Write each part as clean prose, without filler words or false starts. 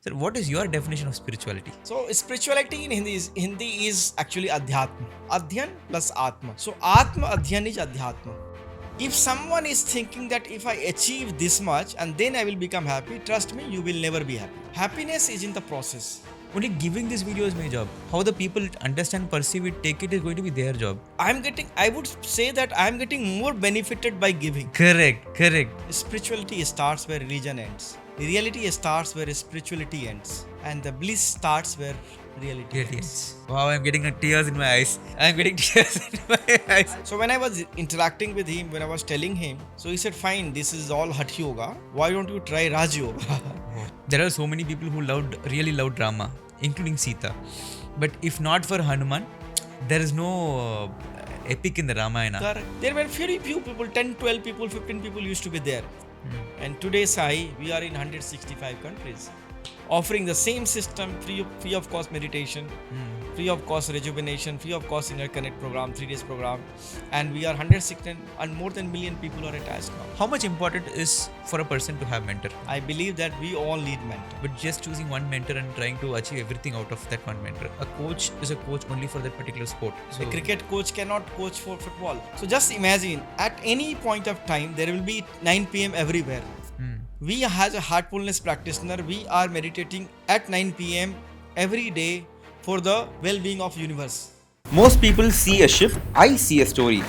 Sir, what is your definition of spirituality? So spirituality in Hindi is actually Adhyatma. Adhyan plus Atma. So Atma Adhyan is Adhyatma. If someone is thinking that if I achieve this much and then I will become happy, trust me, you will never be happy. Happiness is in the process. Only giving this video is my job. How the people understand, perceive it, take it is going to be their job. I would say that I am getting more benefited by giving. Correct. Spirituality starts where religion ends. Reality starts where spirituality ends. And the bliss starts where reality ends. Yes. Wow, I'm getting tears in my eyes. So when I was interacting with him, when I was telling him, so he said, fine, this is all Hatha Yoga. Why don't you try Raj Yoga? There are so many people who really love drama, including Sita. But if not for Hanuman, there is no epic in the Ramayana. Correct. There were very few people, 10, 12 people, 15 people used to be there. And today, Sai, we are in 165 countries, offering the same system, free of cost meditation, free of cost rejuvenation, free of cost inner connect program, 3 days program, and we are 160 and more than million people are attached now. How much important is for a person to have mentor? I believe that we all need mentor. But just choosing one mentor and trying to achieve everything out of that one mentor. A coach is a coach only for that particular sport. So a cricket coach cannot coach for football. So just imagine, at any point of time, there will be 9 p.m. everywhere. We as a Heartfulness practitioner, we are meditating at 9 p.m. every day for the well-being of universe. Most people see a ship, I see a story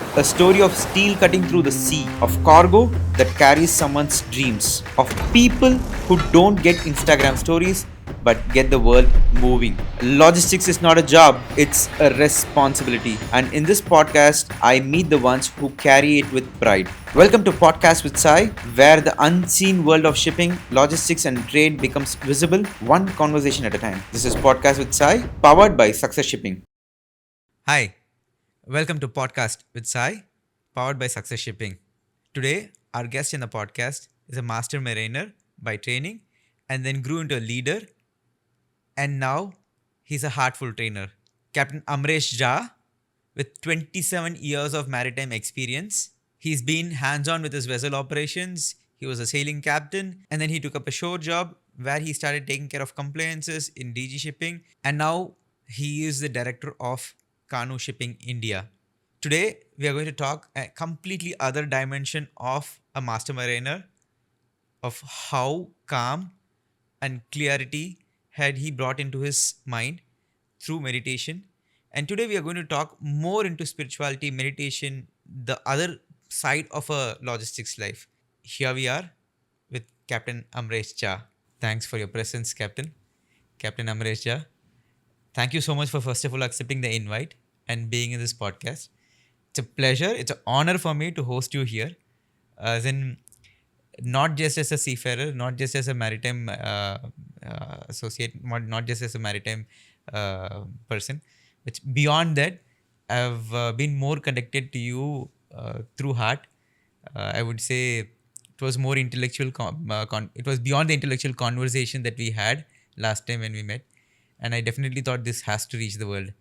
of steel cutting through the sea, of cargo that carries someone's dreams, of people who don't get Instagram stories but get the world moving. Logistics is not a job, it's a responsibility. And in this podcast, I meet the ones who carry it with pride. Welcome to Portcast with Sai, where the unseen world of shipping, logistics and trade becomes visible one conversation at a time. This is Portcast with Sai, powered by Success Shipping. Hi, welcome to Podcast with Sai, powered by Success Shipping. Today, our guest in the podcast is a master mariner by training and then grew into a leader, and now he's a heartful trainer. Captain Amresh Jha, with 27 years of maritime experience. He's been hands-on with his vessel operations. He was a sailing captain, and then he took up a shore job where he started taking care of compliances in DG Shipping, and now he is the director of Canoe Shipping India. Today, we are going to talk a completely other dimension of a master mariner, of how calm and clarity had he brought into his mind through meditation. And today we are going to talk more into spirituality, meditation, the other side of a logistics life. Here we are with Captain Amresh Jha. Thanks for your presence, Captain Amresh Jha. Thank you so much for first of all accepting the invite and being in this podcast. It's a pleasure. It's an honor for me to host you here, as in not just as a seafarer, not just as a maritime associate, not just as a maritime person, but beyond that, I've been more connected to you through heart. I would say it was more intellectual. It was beyond the intellectual conversation that we had last time when we met, and I definitely thought this has to reach the world,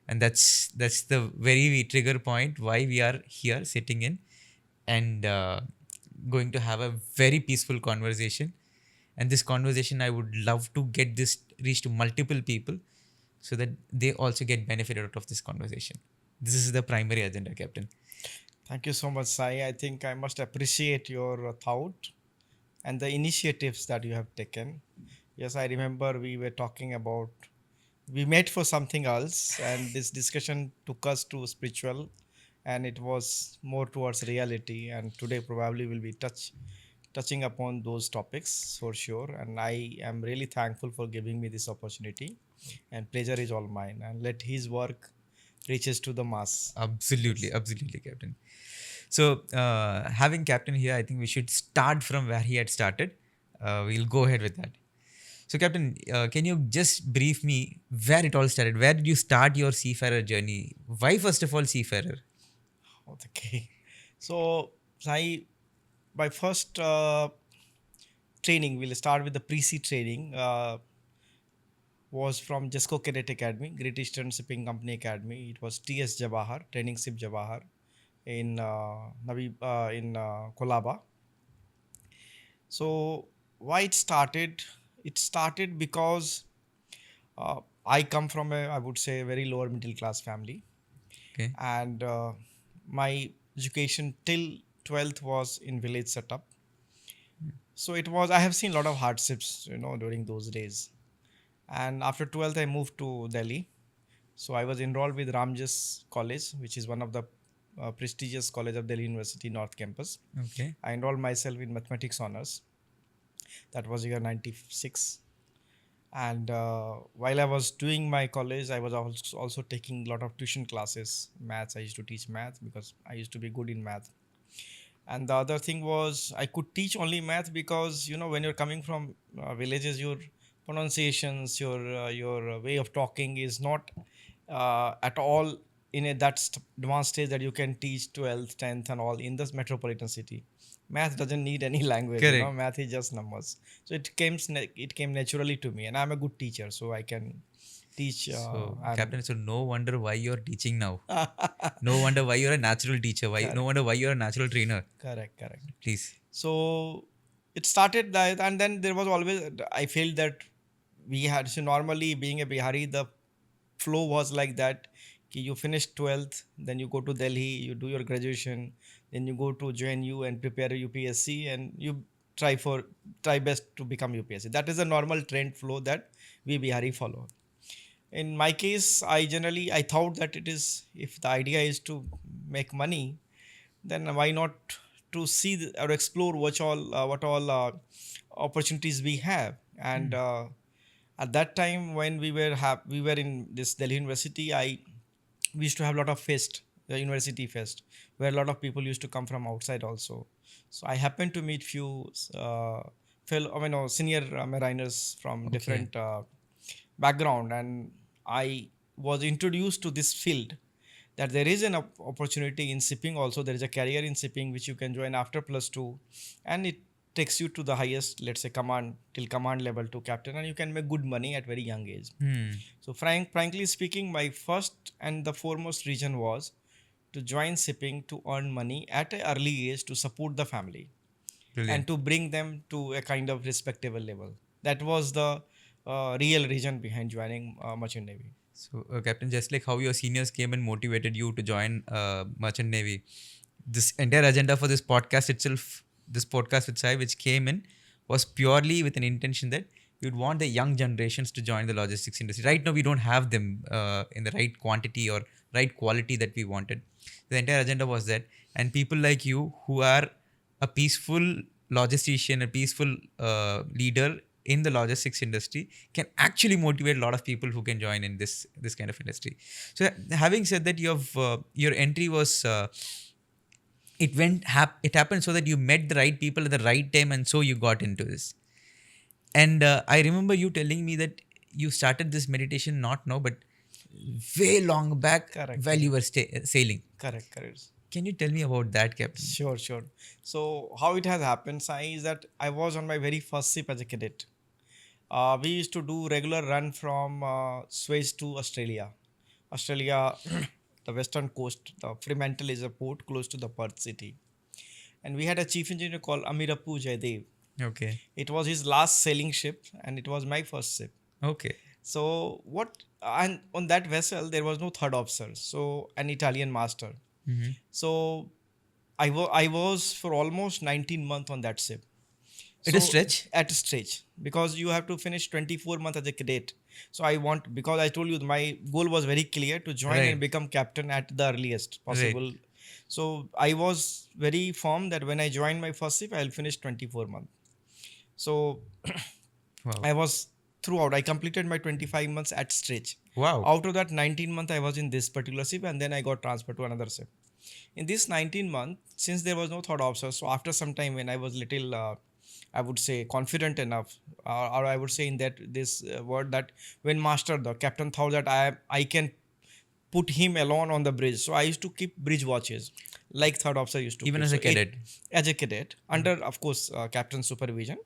and that's the very trigger point why we are here sitting in and going to have a very peaceful conversation. And this conversation, I would love to get this reach to multiple people so that they also get benefit out of this conversation. This is the primary agenda, Captain. Thank you so much, Sai. I think I must appreciate your thought and the initiatives that you have taken. Yes, I remember we were talking about, we met for something else, and this discussion took us to spiritual, and it was more towards reality. And today probably will be touching upon those topics for sure. And I am really thankful for giving me this opportunity. And pleasure is all mine. And let his work reaches to the mass. Absolutely, Captain. So, having Captain here, I think we should start from where he had started. We'll go ahead with that. So, Captain, can you just brief me where it all started? Where did you start your seafarer journey? Why, first of all, seafarer? Okay. So, my first training, we'll start with the pre-sea training, was from Jesco Cadet Academy, Great Eastern Shipping Company Academy. It was TS Jawahar, Training Ship Jawahar in Kolaba. So, why it started It started because I come from I would say, a very lower middle class family, Okay. and my education till 12th was in village setup. So it was, I have seen a lot of hardships, during those days. And after 12th, I moved to Delhi. So I was enrolled with Ramjas College, which is one of the prestigious college of Delhi University North Campus. Okay. I enrolled myself in mathematics honors. That was year 96. And while I was doing my college, I was also taking a lot of tuition classes. Maths, I used to teach math because I used to be good in math. And the other thing was, I could teach only math because, when you're coming from villages, your pronunciations, your way of talking is not at all in that advanced stage that you can teach 12th, 10th and all in this metropolitan city. Math doesn't need any language, Correct. math is just numbers. So it came naturally to me, and I'm a good teacher, so I can teach. So, I'm Captain, so no wonder why you're teaching now. No wonder why you're a natural teacher. Why? No wonder why you're a natural trainer. correct. Please. So it started that, and then there was always, I felt that we had, so normally being a Bihari, the flow was like that. You finish 12th, then you go to Delhi, you do your graduation, then you go to JNU and prepare a UPSC, and you try best to become UPSC. That is a normal trend flow that we Bihari follow. In my case, I thought that it is, if the idea is to make money, then why not to see or explore what all opportunities we have. And at that time when we were in this Delhi University, we used to have a lot of fest, the university fest, where a lot of people used to come from outside also. So I happened to meet few senior mariners from different background, and I was introduced to this field, that there is an opportunity in shipping also. There is a career in shipping which you can join after +2, and it takes you to the highest, let's say, command level to captain, and you can make good money at very young age. So frankly speaking, my first and the foremost reason was to join shipping to earn money at an early age to support the family Brilliant. and to bring them to a kind of respectable level. That was the real reason behind joining merchant navy. So, Captain, just like how your seniors came and motivated you to join Merchant Navy, this entire agenda for this podcast itself, this podcast with Sai, which came in, was purely with an intention that you'd want the young generations to join the logistics industry. Right now, we don't have them in the right quantity or right quality that we wanted. The entire agenda was that, and people like you who are a peaceful logistician, a peaceful leader in the logistics industry, can actually motivate a lot of people who can join in this kind of industry. So, having said that, your entry was it happened so that you met the right people at the right time, and so you got into this. And I remember you telling me that you started this meditation not now, but way long back, Correct, while you were sailing. Correct. Can you tell me about that, Captain? Sure. So how it has happened, Sai, is that I was on my very first ship as a cadet. We used to do regular run from Suez to Australia. The western coast, the Fremantle is a port close to the Perth city. And we had a chief engineer called Amirapu Jaydev. Okay. It was his last sailing ship, and it was my first ship. Okay. So and on that vessel, there was no third officer, so an Italian master. So I was for almost 19 months on that ship. At a stretch? At a stretch, because you have to finish 24 months as a cadet. So because I told you my goal was very clear, to join Right. and become captain at the earliest possible. So I was very firm that when I joined my first ship, I'll finish 24 months. So Wow. I was throughout. I completed my 25 months at stretch. Wow. Out of that 19 months, I was in this particular ship, and then I got transferred to another ship. In this 19 months, since there was no third officer, so after some time when I was little, I would say confident enough, or I would say in that this word, that when master, the captain, thought that I can put him alone on the bridge. So I used to keep bridge watches, like third officer used to. Even keep. as a So cadet? As a cadet, under, of course, captain's supervision.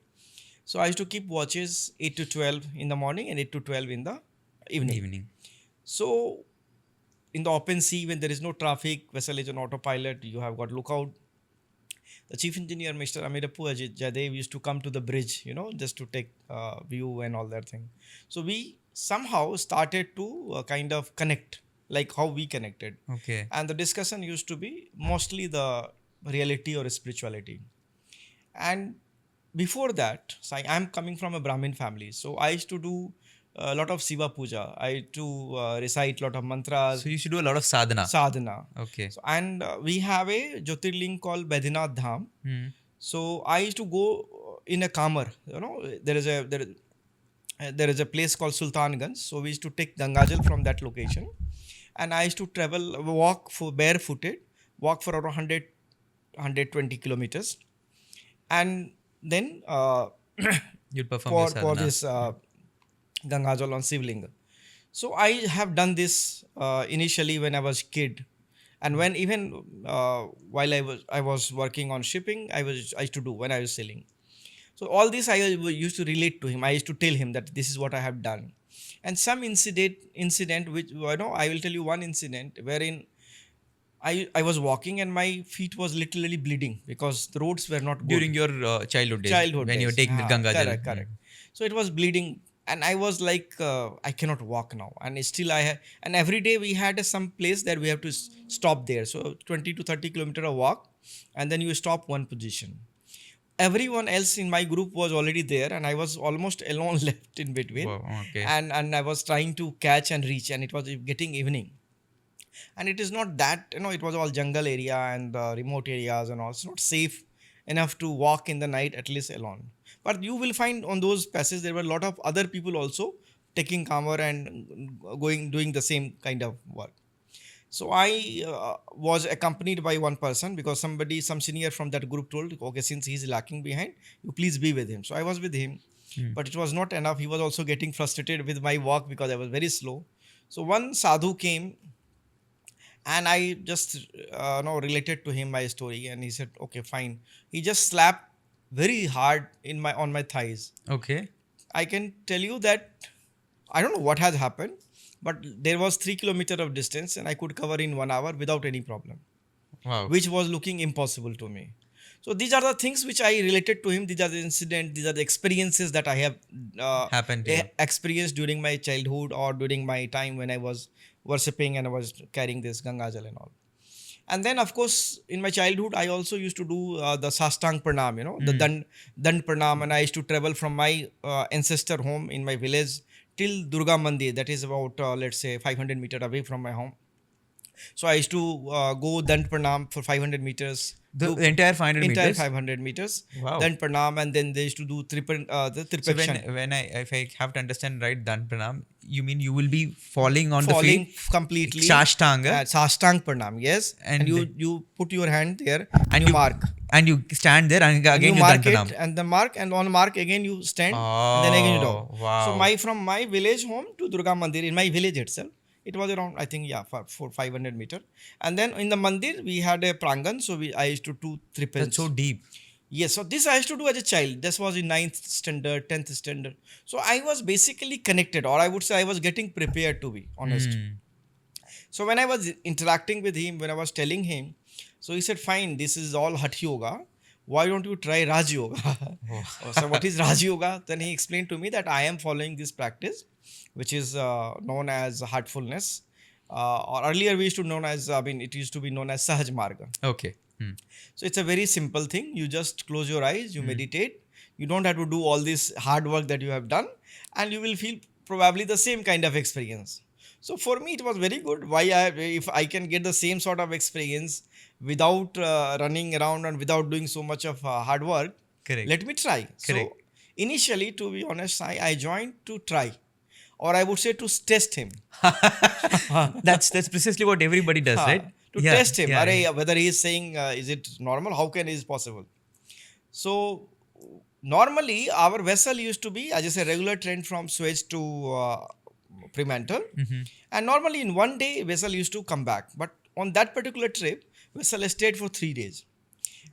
So I used to keep watches 8 to 12 in the morning and 8 to 12 in the evening. So in the open sea, when there is no traffic, vessel is on autopilot, you have got lookout. The chief engineer, Mr. Amirapu Jadev, used to come to the bridge, just to take view and all that thing. So we somehow started to kind of connect, like how we connected. Okay. And the discussion used to be mostly the reality or spirituality. And before that, so I'm coming from a Brahmin family. So I used to do a lot of Siva Puja. I used to recite a lot of mantras, So you should do a lot of sadhana. sadhana. Okay. So, and we have a Jyotirling called Badrinath Dham. Hmm. So I used to go in a kamar. There is a place called Sultanganj. So we used to take Gangajal from that location, and I used to walk for barefooted, walk for around 120 kilometers, and then You'd perform your for sadhana. this Gangajal on Sivlinga. So I have done this initially when I was kid, and when even while I was working on shipping, I used to do when I was sailing. So all this I used to relate to him. I used to tell him that this is what I have done, and some incident which I will tell you one incident wherein I was walking and my feet was literally bleeding because the roads were not good. During your childhood days. Childhood when you were days. taking the Ganga Jal. Correct. So it was bleeding, and I was like, I cannot walk now, and still and every day we had some place that we have to stop there. So 20 to 30 kilometer of walk, and then you stop one position. Everyone else in my group was already there, and I was almost alone left in between. Wow, okay. And I was trying to catch and reach, and it was getting evening. And it is not that, it was all jungle area and remote areas and all. It's not safe enough to walk in the night, at least alone. But you will find on those passages, there were a lot of other people also taking kamar and doing the same kind of work. So I was accompanied by one person because some senior from that group told, okay, since he's lacking behind, you please be with him. So I was with him, but it was not enough. He was also getting frustrated with my walk because I was very slow. So one sadhu came, and I just related to him my story, and he said, okay, fine. He just slapped very hard on my thighs. Okay. I can tell you that I don't know what has happened, but there was 3 kilometers of distance and I could cover in 1 hour without any problem, Wow. which was looking impossible to me. So these are the things which I related to him. These are the incidents, these are the experiences that I have Happened to you. experienced during my childhood or during my time when I was worshipping and I was carrying this Gangajal and all. And then, of course, in my childhood, I also used to do the Sastang Pranam, the Dand Pranam, and I used to travel from my ancestor home in my village till Durga Mandir, that is about, let's say, 500 meters away from my home. So I used to go Dand Pranam for 500 meters. The entire 500 Entire meters? 500 meters. Wow. Dand Pranam, and then they used to do the So Tripakshan. if I have to understand right, Dan Pranam, you mean you will be falling on the Falling feet? completely. Sashtanga. Sashtang Pranam, yes. And And- you put your hand there And you mark. And you stand there and again You you mark Dan it, Pranam. and the mark, and on mark again you stand, and then again you Oh, down. wow. So from my village home to Durga Mandir, in my village itself, it was around, I think, for 500 meters. And then in the Mandir, we had a prangan, so I used to do triples. That's so deep. Yes, so this I used to do as a child. This was in 9th standard, 10th standard. So I was basically connected, or I would say I was getting prepared, to be honest. So when I was interacting with him, when I was telling him, so he said, fine, this is all Hatha Yoga. Why don't you try Raj Yoga? So what is Raj Yoga? Then he explained to me that I am following this practice, which is known as Heartfulness. Or earlier we used to it used to be known as Sahaj Marg. Okay. So it's a very simple thing. You just close your eyes, you meditate. You don't have to do all this hard work that you have done, and you will feel probably the same kind of experience. So for me, it was very good. If I can get the same sort of experience without running around and without doing so much of hard work, Correct. let me try. Correct. So initially, to be honest, I joined to try, or I would say to test him. That's precisely what everybody does, right? To Yeah, test him, yeah. whether he is saying, is it normal? How can it is possible? So normally our vessel used to be, as I say, regular train from Suez to Fremantle, and normally in one day vessel used to come back. But on that particular trip, vessel stayed for 3 days.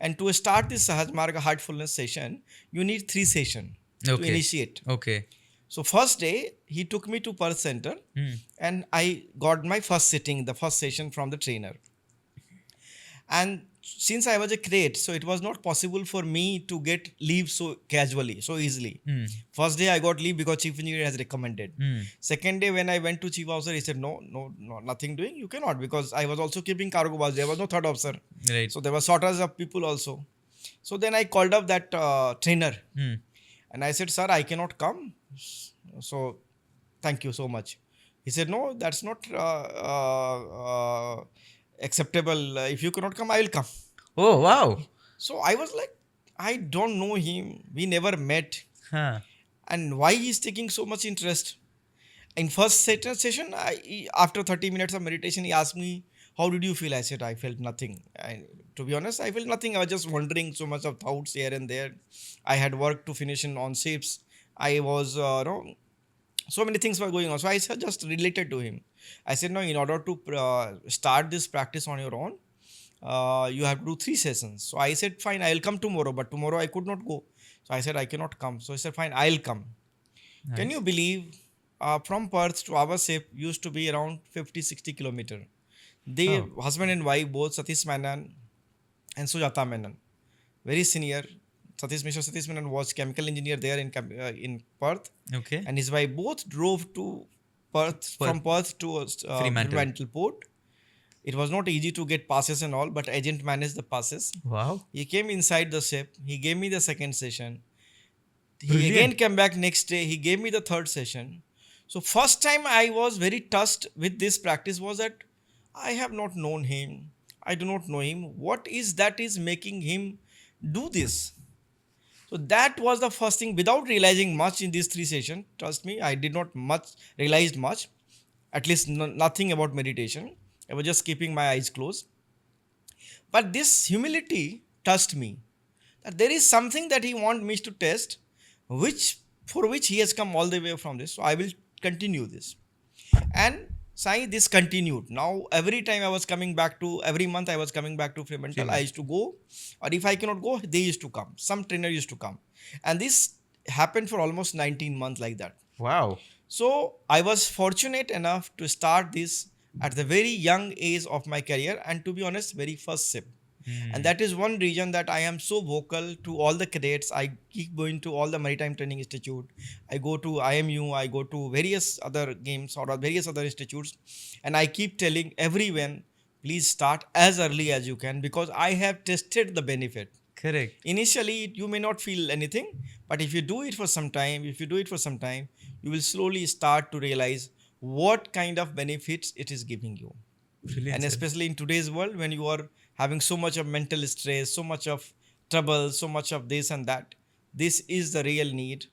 And to start this Sahaj Marga Heartfulness session, you need 3 sessions to Okay. initiate. Okay. So first day, he took me to Perth Center, and I got my first session from the trainer. And since I was a crate, so it was not possible for me to get leave so casually, so easily. First day I got leave because chief engineer has recommended. Second day when I went to chief officer, he said no, nothing doing, you cannot, because I was also keeping cargo bus. There was no third officer, Right. so there were shortage of people also. So then I called up that trainer, and I said, sir, I cannot come. So thank you so much. He said, no, that's not acceptable. If you cannot come, I will come. Oh, wow. So I was like, I don't know him. We never met. Huh. And why he's taking so much interest? In first session, after 30 minutes of meditation, he asked me, how did you feel? I said, I felt nothing. To be honest, I felt nothing. I was just wondering, so much of thoughts here and there. I had work to finish on ships. I was, so many things were going on. So I just related to him. I said, no, in order to start this practice on your own, you have to do 3 sessions. So I said, fine, I'll come tomorrow. But tomorrow I could not go. So I said, I cannot come. So he said, fine, I'll come. Nice. Can you believe from Perth to our ship used to be around 50-60 kilometers. They, husband and wife, both Satish Menon and Sujata Menon, very senior. Mr. Satish Menon was chemical engineer there in Perth. Okay. And his wife both drove to Perth, from Perth to Fremantle Port. It was not easy to get passes and all, but agent managed the passes. Wow. He came inside the ship. He gave me the second session. Brilliant. He again came back next day. He gave me the third session. So first time I was very touched with this practice was that I have not known him. I do not know him. What is that is making him do this? So that was the first thing, without realizing much in these 3 sessions. Trust me, I did not realize much, at least nothing about meditation. I was just keeping my eyes closed. But this humility touched me, that there is something that he wants me to test, for which he has come all the way from this. So I will continue this. And Sai, this continued. Now, every month I was coming back to Fremantle, I used to go, or if I cannot go, they used to come. Some trainer used to come. And this happened for almost 19 months like that. Wow. So, I was fortunate enough to start this at the very young age of my career, and to be honest, very first ship. And that is one reason that I am so vocal to all the cadets. I keep going to all the Maritime Training Institute. I go to IMU. I go to various other games or various other institutes. And I keep telling everyone, please start as early as you can, because I have tested the benefit. Correct. Initially, you may not feel anything, but if you do it for some time, you will slowly start to realize what kind of benefits it is giving you. Brilliant. And especially in today's world, when you are having so much of mental stress, so much of trouble, so much of this and that, this is the real need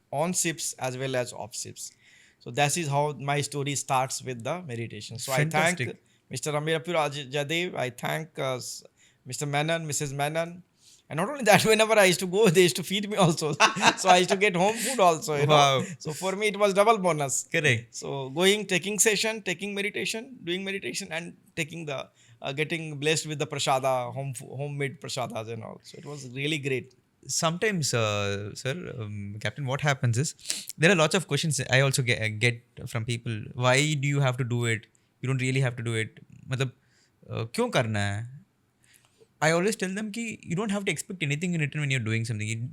on ships as well as off ships. So that is how my story starts with the meditation. So Fantastic. I thank Mr. Amresh Jha, I thank Mr. Menon, Mrs. Menon. And not only that, whenever I used to go, they used to feed me also. So I used to get home food also. You know? So for me, it was double bonus. Correct. So going, taking session, taking meditation, doing meditation, and taking the getting blessed with the prasada, homemade prasadas and all. So it was really great. Sometimes, Captain, what happens is there are lots of questions I also get from people. Why do you have to do it? You don't really have to do it. मतलब क्यों करना है? I always tell them कि you don't have to expect anything in return when you're doing something.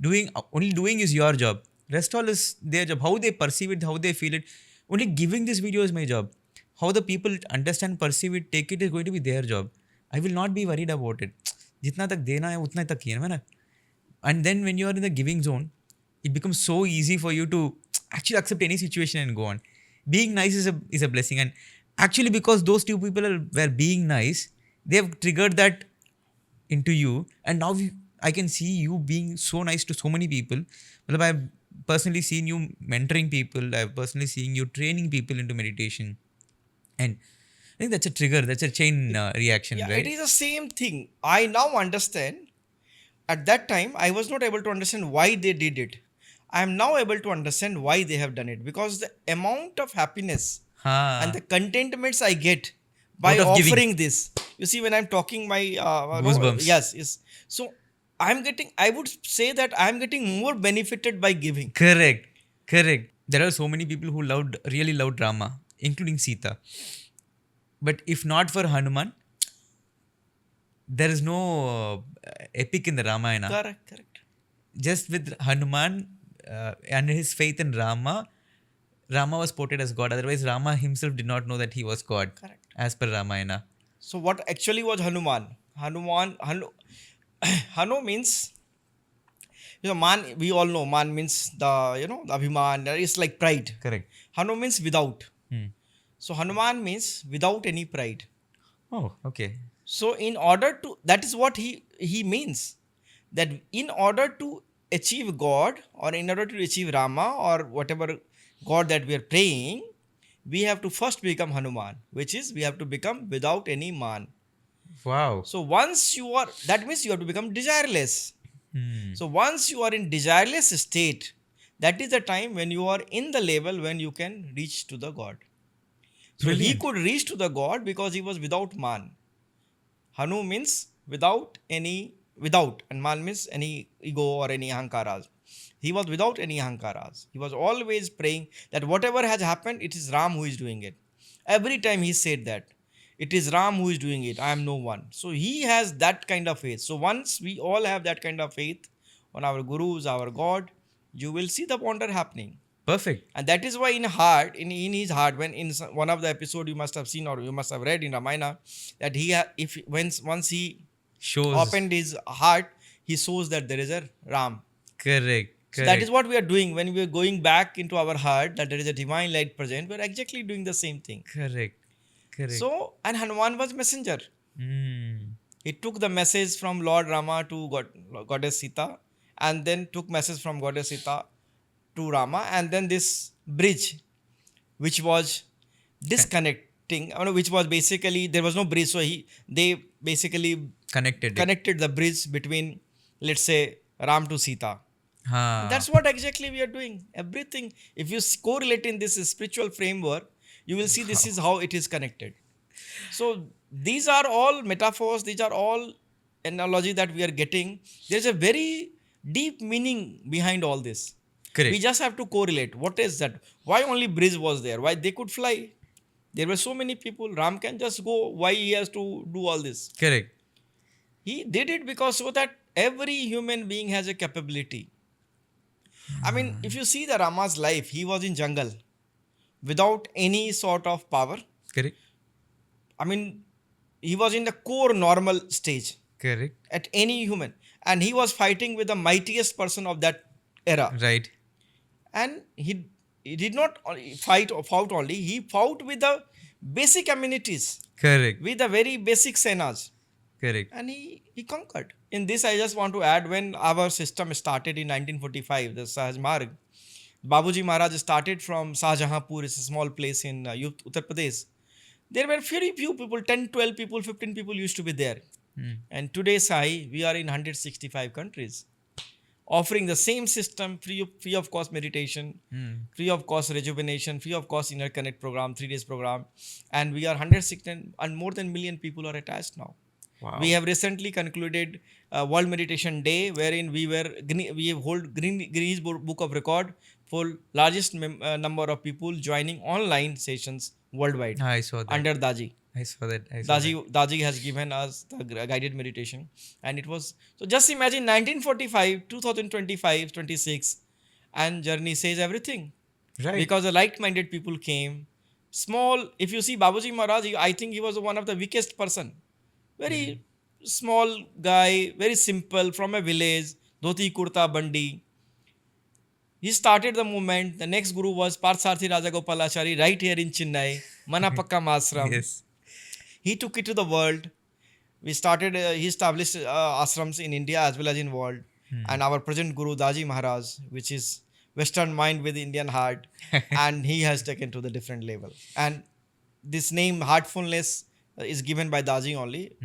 Only doing is your job. Rest all is their job. How they perceive it, how they feel it. Only giving this video is my job. How the people understand, perceive it, take it is going to be their job. I will not be worried about it. जितना तक देना है उतना तक ही है ना. And then when you are in the giving zone, it becomes so easy for you to actually accept any situation and go on. Being nice is a blessing. And actually, because those 2 people were being nice, they have triggered that into you. And now I can see you being so nice to so many people. Well, I've personally seen you mentoring people. I've personally seen you training people into meditation. And I think that's a trigger. That's a chain reaction, right? It is the same thing. I now understand. At that time, I was not able to understand why they did it. I am now able to understand why they have done it. Because the amount of happiness and the contentments I get by offering this. You see, when I'm talking my... goosebumps. Yes. So, I would say that I'm getting more benefited by giving. Correct. There are so many people who really loved drama, including Sita. But if not for Hanuman, there is no epic in the Ramayana. Correct. Just with Hanuman and his faith in Rama, Rama was portrayed as God. Otherwise, Rama himself did not know that he was God. Correct. As per Ramayana. So what actually was Hanuman? Hanu means, man, we all know man means the Abhiman, it's like pride. Correct. Hanu means without. Hmm. So Hanuman means without any pride. Oh, okay. So in order to, that is what he means, that in order to achieve God, or in order to achieve Rama or whatever God that we are praying, we have to first become Hanuman, which is we have to become without any man. Wow. So once you are, that means you have to become desireless. Hmm. So once you are in desireless state, that is the time when you are in the level when you can reach to the God. So he Brilliant. could reach to the God because he was without man. Hanu means without, and man means any ego or any ahankaras. He was without any ahankaras. He was always praying that whatever has happened, it is Ram who is doing it. Every time he said that, it is Ram who is doing it, I am no one. So he has that kind of faith. So once we all have that kind of faith on our gurus, our God, you will see the wonder happening. Perfect. And that is why in his heart, when in one of the episode you must have seen or you must have read in Ramayana, that once he Shows. opened his heart, he shows that there is a Ram. Correct. So that is what we are doing when we are going back into our heart, that there is a divine light present. We are exactly doing the same thing. Correct. So, and Hanuman was messenger. Hmm. He took the message from Lord Rama to Goddess Sita, and then took message from Goddess Sita to Rama, and then this bridge, which was disconnecting, which was basically, there was no bridge, so they basically Connected the bridge between, let's say, Ram to Sita. Huh. That's what exactly we are doing. Everything, if you correlate in this spiritual framework, you will see this is how it is connected. So these are all metaphors, these are all analogy that we are getting. There's a very deep meaning behind all this. Correct. We just have to correlate. What is that? Why only bridge was there? Why they could fly? There were so many people. Ram can just go. Why he has to do all this? Correct. He did it because so that every human being has a capability. I mean, if you see the Rama's life, he was in jungle without any sort of power. Correct. I mean, he was in the core normal stage Correct. at any human. And he was fighting with the mightiest person of that era. Right. And he did not fought only, he fought with the basic amenities, Correct. with the very basic senas. Correct. And he conquered. In this, I just want to add, when our system started in 1945, the Sahaj Marg, Babuji Maharaj started from Shahjahanpur, it's a small place in Uttar Pradesh. There were very few people, 10, 12 people, 15 people used to be there. And today, Sai, we are in 165 countries, offering the same system, free of cost meditation, free of cost rejuvenation, free of cost inner connect program, 3 days program. And we are 160 and more than million people are attached now. Wow. We have recently concluded World Meditation Day, wherein we hold Guinness Book of Record for largest number of people joining online sessions worldwide. I saw that. Under Daji. I saw that. Daji has given us the guided meditation, and it was, so just imagine 1945, 2025, 26, and journey says everything. Right. Because the like-minded people came. Small, if you see Babuji Maharaj, I think he was one of the weakest person. Very small guy, very simple, from a village, dhoti, kurta, bandi. He started the movement. The next guru was Parthsarthi Rajagopalachari, right here in Chennai, Manapakka Ashram. Yes. He took it to the world. He established ashrams in India as well as in world. And our present guru, Daji Maharaj, which is Western mind with Indian heart, and he has taken to the different level. And this name, Heartfulness, is given by Daji only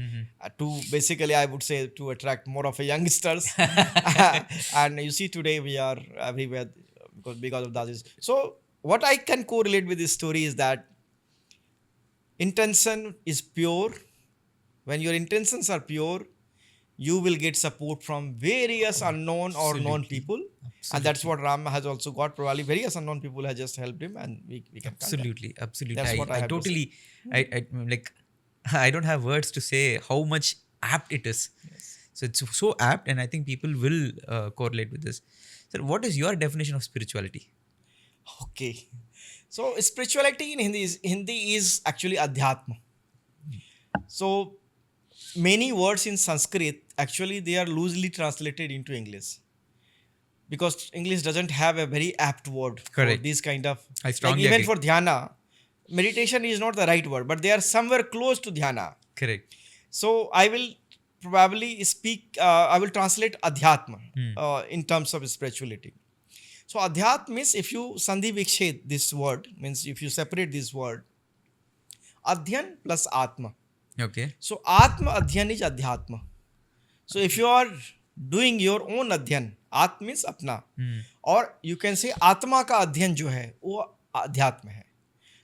to basically, I would say, to attract more of a youngsters. And you see today we are everywhere because of Daji's. So what I can correlate with this story is that intention is pure. When your intentions are pure, you will get support from various unknown or known people. And that's what Ram has also got. Probably various unknown people have just helped him, and we can Absolutely. That's what I have to totally, I don't have words to say how much apt it is. Yes. So it's so apt, and I think people will correlate with this. So, what is your definition of spirituality? Okay. So spirituality in Hindi is actually adhyatma. So many words in Sanskrit actually they are loosely translated into English because English doesn't have a very apt word for Correct. this kind of I like strongly even agree. for dhyana, meditation is not the right word, but they are somewhere close to dhyana. Correct. So I will probably speak. I will translate adhyatma Hmm. in terms of spirituality. So adhyatma means if you sandhi vikshed this word means if you separate this word, adhyan plus atma. Okay. So atma adhyan is adhyatma. So if you are doing your own adhyan, atma means apna, Hmm. or you can say atma का अध्ययन जो है वो अध्यात्म है.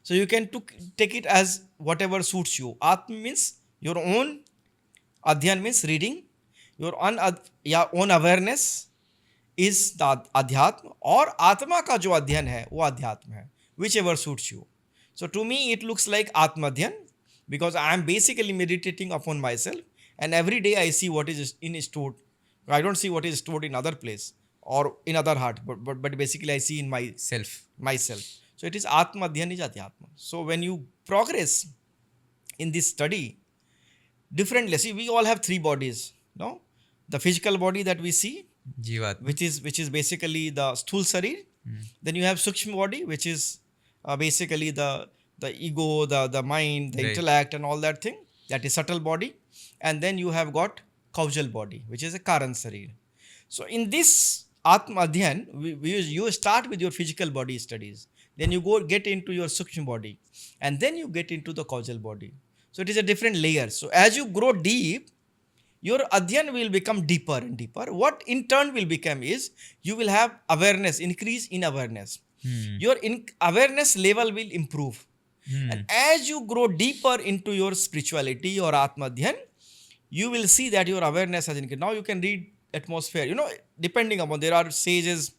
So you can take it as whatever suits you. Atma means your own, adhyan means reading, your own awareness is the adhyatma, और आत्मा का जो अध्ययन है वो अध्यात्म है, whichever suits you. So to me it looks like atmadhyan because I am basically meditating upon myself, and every day I see what is in stored. I don't see what is stored in other place or in other heart, but basically I see in Self. myself. So it is atmadhyan is adhyatma. So when you progress in this study, different, see, we all have three bodies, no? The physical body that we see, Jivatma. which is basically the sthul sarir. Then you have sukshma body, which is basically the ego, the mind, the Right. intellect, and all that thing. That is subtle body. And then you have got causal body, which is a karan sarir. So in this atma adhyan, you start with your physical body studies. Then you get into your sukshma body, and then you get into the causal body. So it is a different layer. So as you grow deep, your adhyan will become deeper and deeper. What in turn will become is you will have awareness, increase in awareness. Your awareness level will improve. And as you grow deeper into your spirituality or atma adhyan, you will see that your awareness has increased. Now you can read atmosphere. Depending upon, there are sages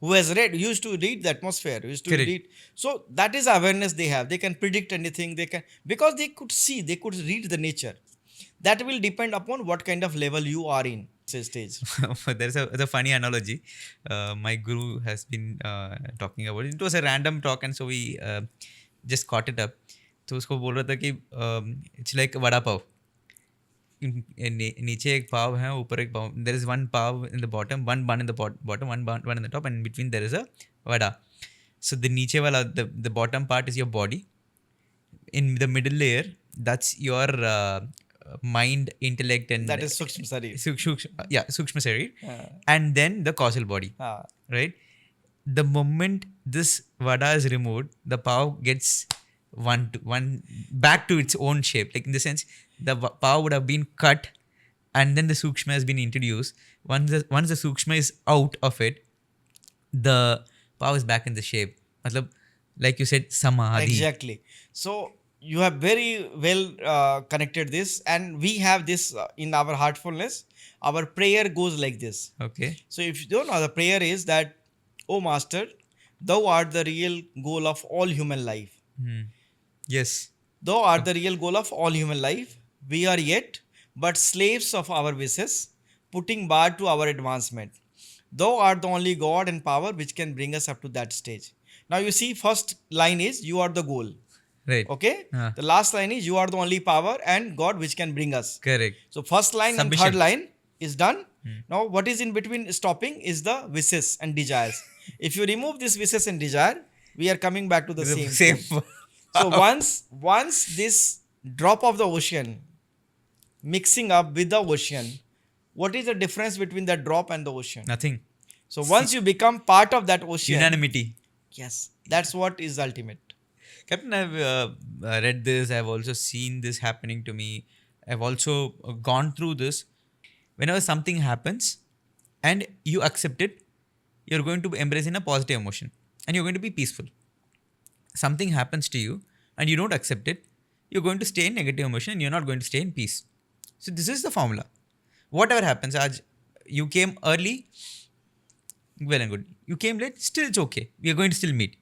who used to read the atmosphere, used to Correct. read. So that is awareness they have. They can predict anything. Because they could see, they could read the nature. That will depend upon what kind of level you are in stage. There's a funny analogy. My guru has been talking about it. It was a random talk, and so we just caught it up. तो उसको बोल रहा था कि it's like vada pav. नीचे एक पाव है, ऊपर एक पाव. There is one pav in the bottom, one bun in the bottom, one bun in the top, and in between there is a vada. So the नीचे वाला, the bottom part is your body. In the middle layer, that's your mind, intellect, and That is sukshma sarir. Sukshma Sarir. And then the causal body, right? The moment this vada is removed, the pav gets one back to its own shape. Like in the sense, the pav would have been cut, and then the sukshma has been introduced. Once the sukshma is out of it, the pav is back in the shape. Matlab, like you said, samadhi. Exactly. So you have very well connected this, and we have this in our heartfulness. Our prayer goes like this. Okay. So if you don't know, the prayer is that, "O Master, Thou art the real goal of all human life. Yes. Thou art the real goal of all human life. We are yet but slaves of our wishes, putting bar to our advancement. Thou art the only God and power which can bring us up to that stage." Now you see, first line is you are the goal. Right. Okay? The last line is you are the only power and God which can bring us. Correct. So first line Submission. and third line is done. Now what is in between stopping is the wishes and desires. If you remove this wishes and desire, we are coming back to the same. So once this drop of the ocean mixing up with the ocean, what is the difference between that drop and the ocean? Nothing. So once you become part of that ocean, Unanimity. yes, that's what is ultimate. Captain, I've read this. I've also seen this happening to me. I've also gone through this. Whenever something happens and you accept it, you're going to embrace in a positive emotion and you're going to be peaceful. Something happens to you and you don't accept it, you're going to stay in negative emotion and you're not going to stay in peace. So this is the formula. Whatever happens, Aj, you came early, well and good. You came late, still it's okay. We are going to still meet.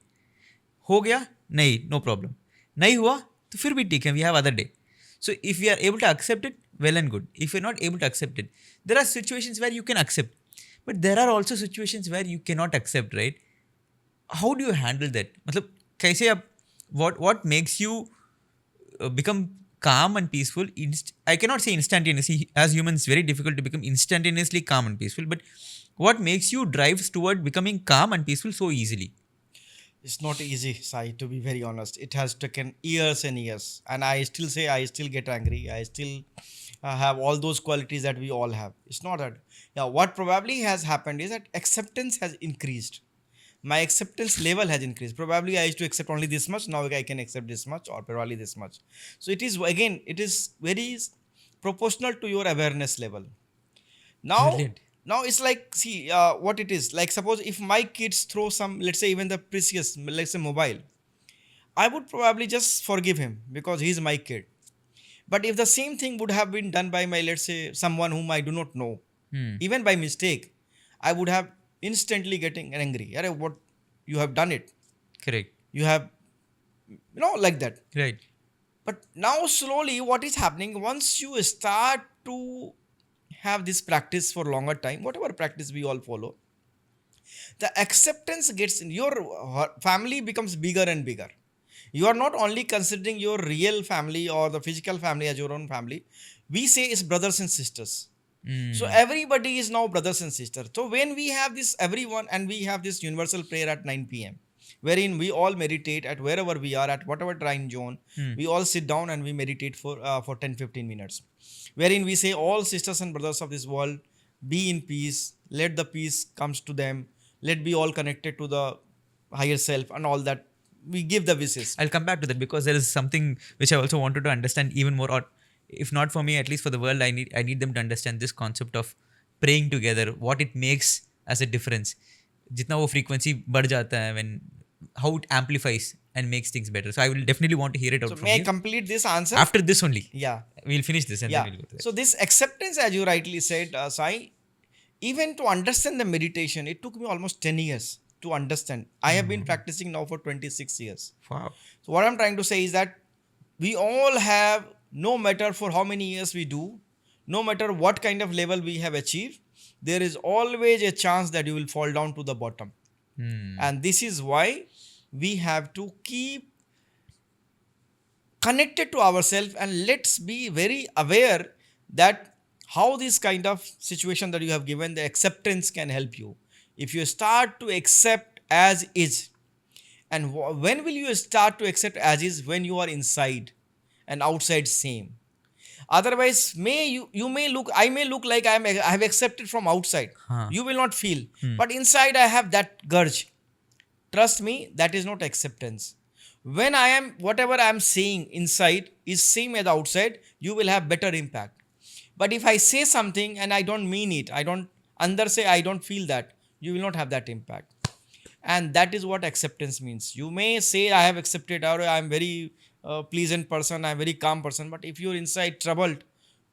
हो गया नहीं, no problem. नहीं हुआ तो फिर भी ठीक है, we have other day. So if we are able to accept it, well and good. If you're not able to accept it, there are situations where you can accept, but there are also situations where you cannot accept, right? How do you handle that? मतलब कैसे आप what makes you become calm and peaceful? I cannot say instantaneously. As humans, it's very difficult to become instantaneously calm and peaceful. But what makes you drive toward becoming calm and peaceful so easily? It's not easy, Sai, to be very honest. It has taken years and years. And I still say I still get angry. I still have all those qualities that we all have. It's not that. Yeah, what probably has happened is that acceptance has increased. My acceptance level has increased. Probably I used to accept only this much. Now I can accept this much or probably this much. So it is, again, it is very proportional to your awareness level. Now, Brilliant. now it's like, see, what it is. Like, suppose if my kids throw some, let's say, even the precious, let's say, mobile, I would probably just forgive him because he's my kid. But if the same thing would have been done by my, let's say, someone whom I do not know, even by mistake, I would have instantly getting angry. Arey, what you have done it? Correct. You have, like that. Right. But now slowly, what is happening? Once you start to have this practice for longer time, whatever practice we all follow, the acceptance gets in your family becomes bigger and bigger. You are not only considering your real family or the physical family as your own family. We say it's brothers and sisters. So everybody is now brothers and sisters. So when we have this, everyone, and we have this universal prayer at 9 p.m., wherein we all meditate at wherever we are, at whatever time zone, we all sit down and we meditate for 10-15 minutes. Wherein we say, all sisters and brothers of this world, be in peace, let the peace comes to them, let be all connected to the higher self and all that. We give the wishes. I'll come back to that because there is something which I also wanted to understand even more, or if not for me, at least for the world, I need them to understand this concept of praying together, what it makes as a difference. जितना वो frequency बढ़ जाता है, when how it amplifies and makes things better. So I will definitely want to hear it out So from may I you. complete this answer? After this only. Yeah. We'll finish this and Yeah. then we'll go to that. So this acceptance, as you rightly said, Sai, even to understand the meditation, it took me almost 10 years to understand. I have been practicing now for 26 years. Wow. So what I'm trying to say is that we all have, no matter for how many years we do, no matter what kind of level we have achieved, there is always a chance that you will fall down to the bottom. And this is why we have to keep connected to ourselves, and let's be very aware that how this kind of situation that you have given, the acceptance can help you. If you start to accept as is, and when will you start to accept as is? When you are inside and outside same. Otherwise, I may look like I have accepted from outside. You will not feel. But inside I have that urge. Trust me, that is not acceptance. When whatever I am saying inside is same as outside, you will have better impact. But if I say something and I don't mean it, I don't feel that, you will not have that impact. And that is what acceptance means. You may say, I have accepted, or I am very pleasant person, I am very calm person. But if you're inside troubled,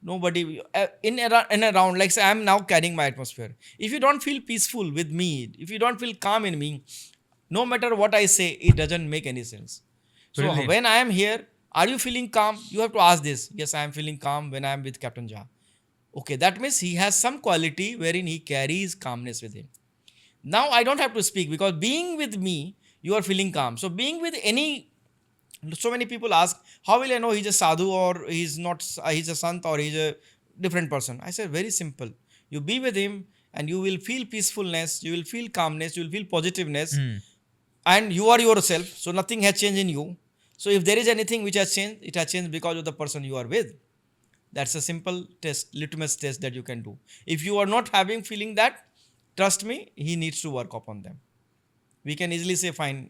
nobody, in and around, like say, I am now carrying my atmosphere. If you don't feel peaceful with me, if you don't feel calm in me, no matter what I say, it doesn't make any sense. Brilliant. So when I am here, are you feeling calm? You have to ask this. Yes, I am feeling calm when I am with Captain Jha. Okay, that means he has some quality wherein he carries calmness with him. Now I don't have to speak because being with me, you are feeling calm. So being with so many people ask, how will I know he's a sadhu or he's not, he's a sant or he's a different person? I said, very simple. You be with him and you will feel peacefulness, you will feel calmness, you will feel positiveness, and you are yourself. So nothing has changed in you. So if there is anything which has changed, it has changed because of the person you are with. That's a simple test, litmus test that you can do. If you are not feeling that, trust me, he needs to work upon them. We can easily say, fine,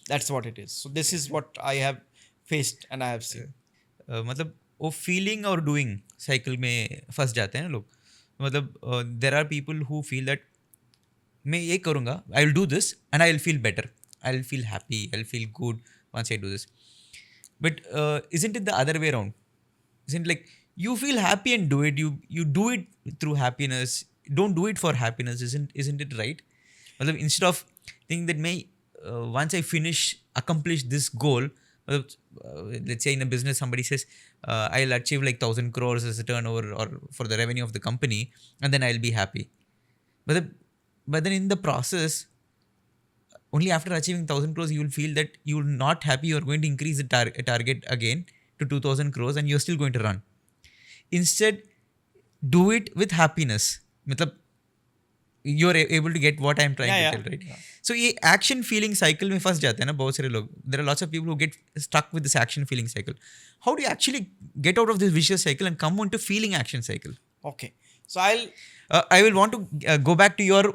that's what it is. So this is what I have faced and I have seen. मतलब वो feeling और doing cycle में फंस जाते हैं ना लोग. मतलब there are people who feel that मैं ये करूँगा, I will do this and I will feel better. I will feel happy, I will feel good once I do this. But isn't it the other way around? Isn't it like you feel happy and do it? You do it through happiness. Don't do it for happiness. Isn't it right? मतलब instead of thinking that once I accomplish this goal, Let's say in a business, somebody says, I'll achieve like 1,000 crores as a turnover or for the revenue of the company, and then I'll be happy. But, but then in the process, only after achieving 1,000 crores, you will feel that you're not happy. You're going to increase the target again to 2,000 crores and you're still going to run. Instead, do it with happiness. Matlab, you're able to get what I'm trying to tell, right? Yeah. So ये action feeling cycle में फंस जाते हैं ना बहुत सारे लोग. There are lots of people who get stuck with this action feeling cycle. How do you actually get out of this vicious cycle and come on to feeling action cycle? Okay, so I will want to go back to your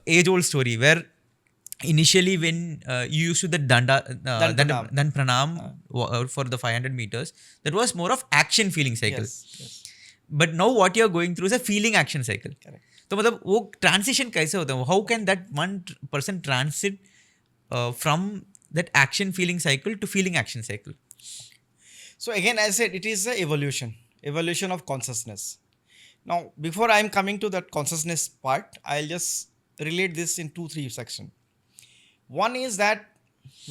age-old story where initially when you used to the Dan Pranam for the 500 meters, that was more of action feeling cycle. Yes. But now what you're going through is a feeling action cycle. Correct. तो मतलब वो transition कैसे होता है? How can that one person transit from that action feeling cycle to feeling action cycle? So again, as I said, it is an evolution of consciousness. Now, before I am coming to that consciousness part, I'll just relate this in 2-3 sections. One is that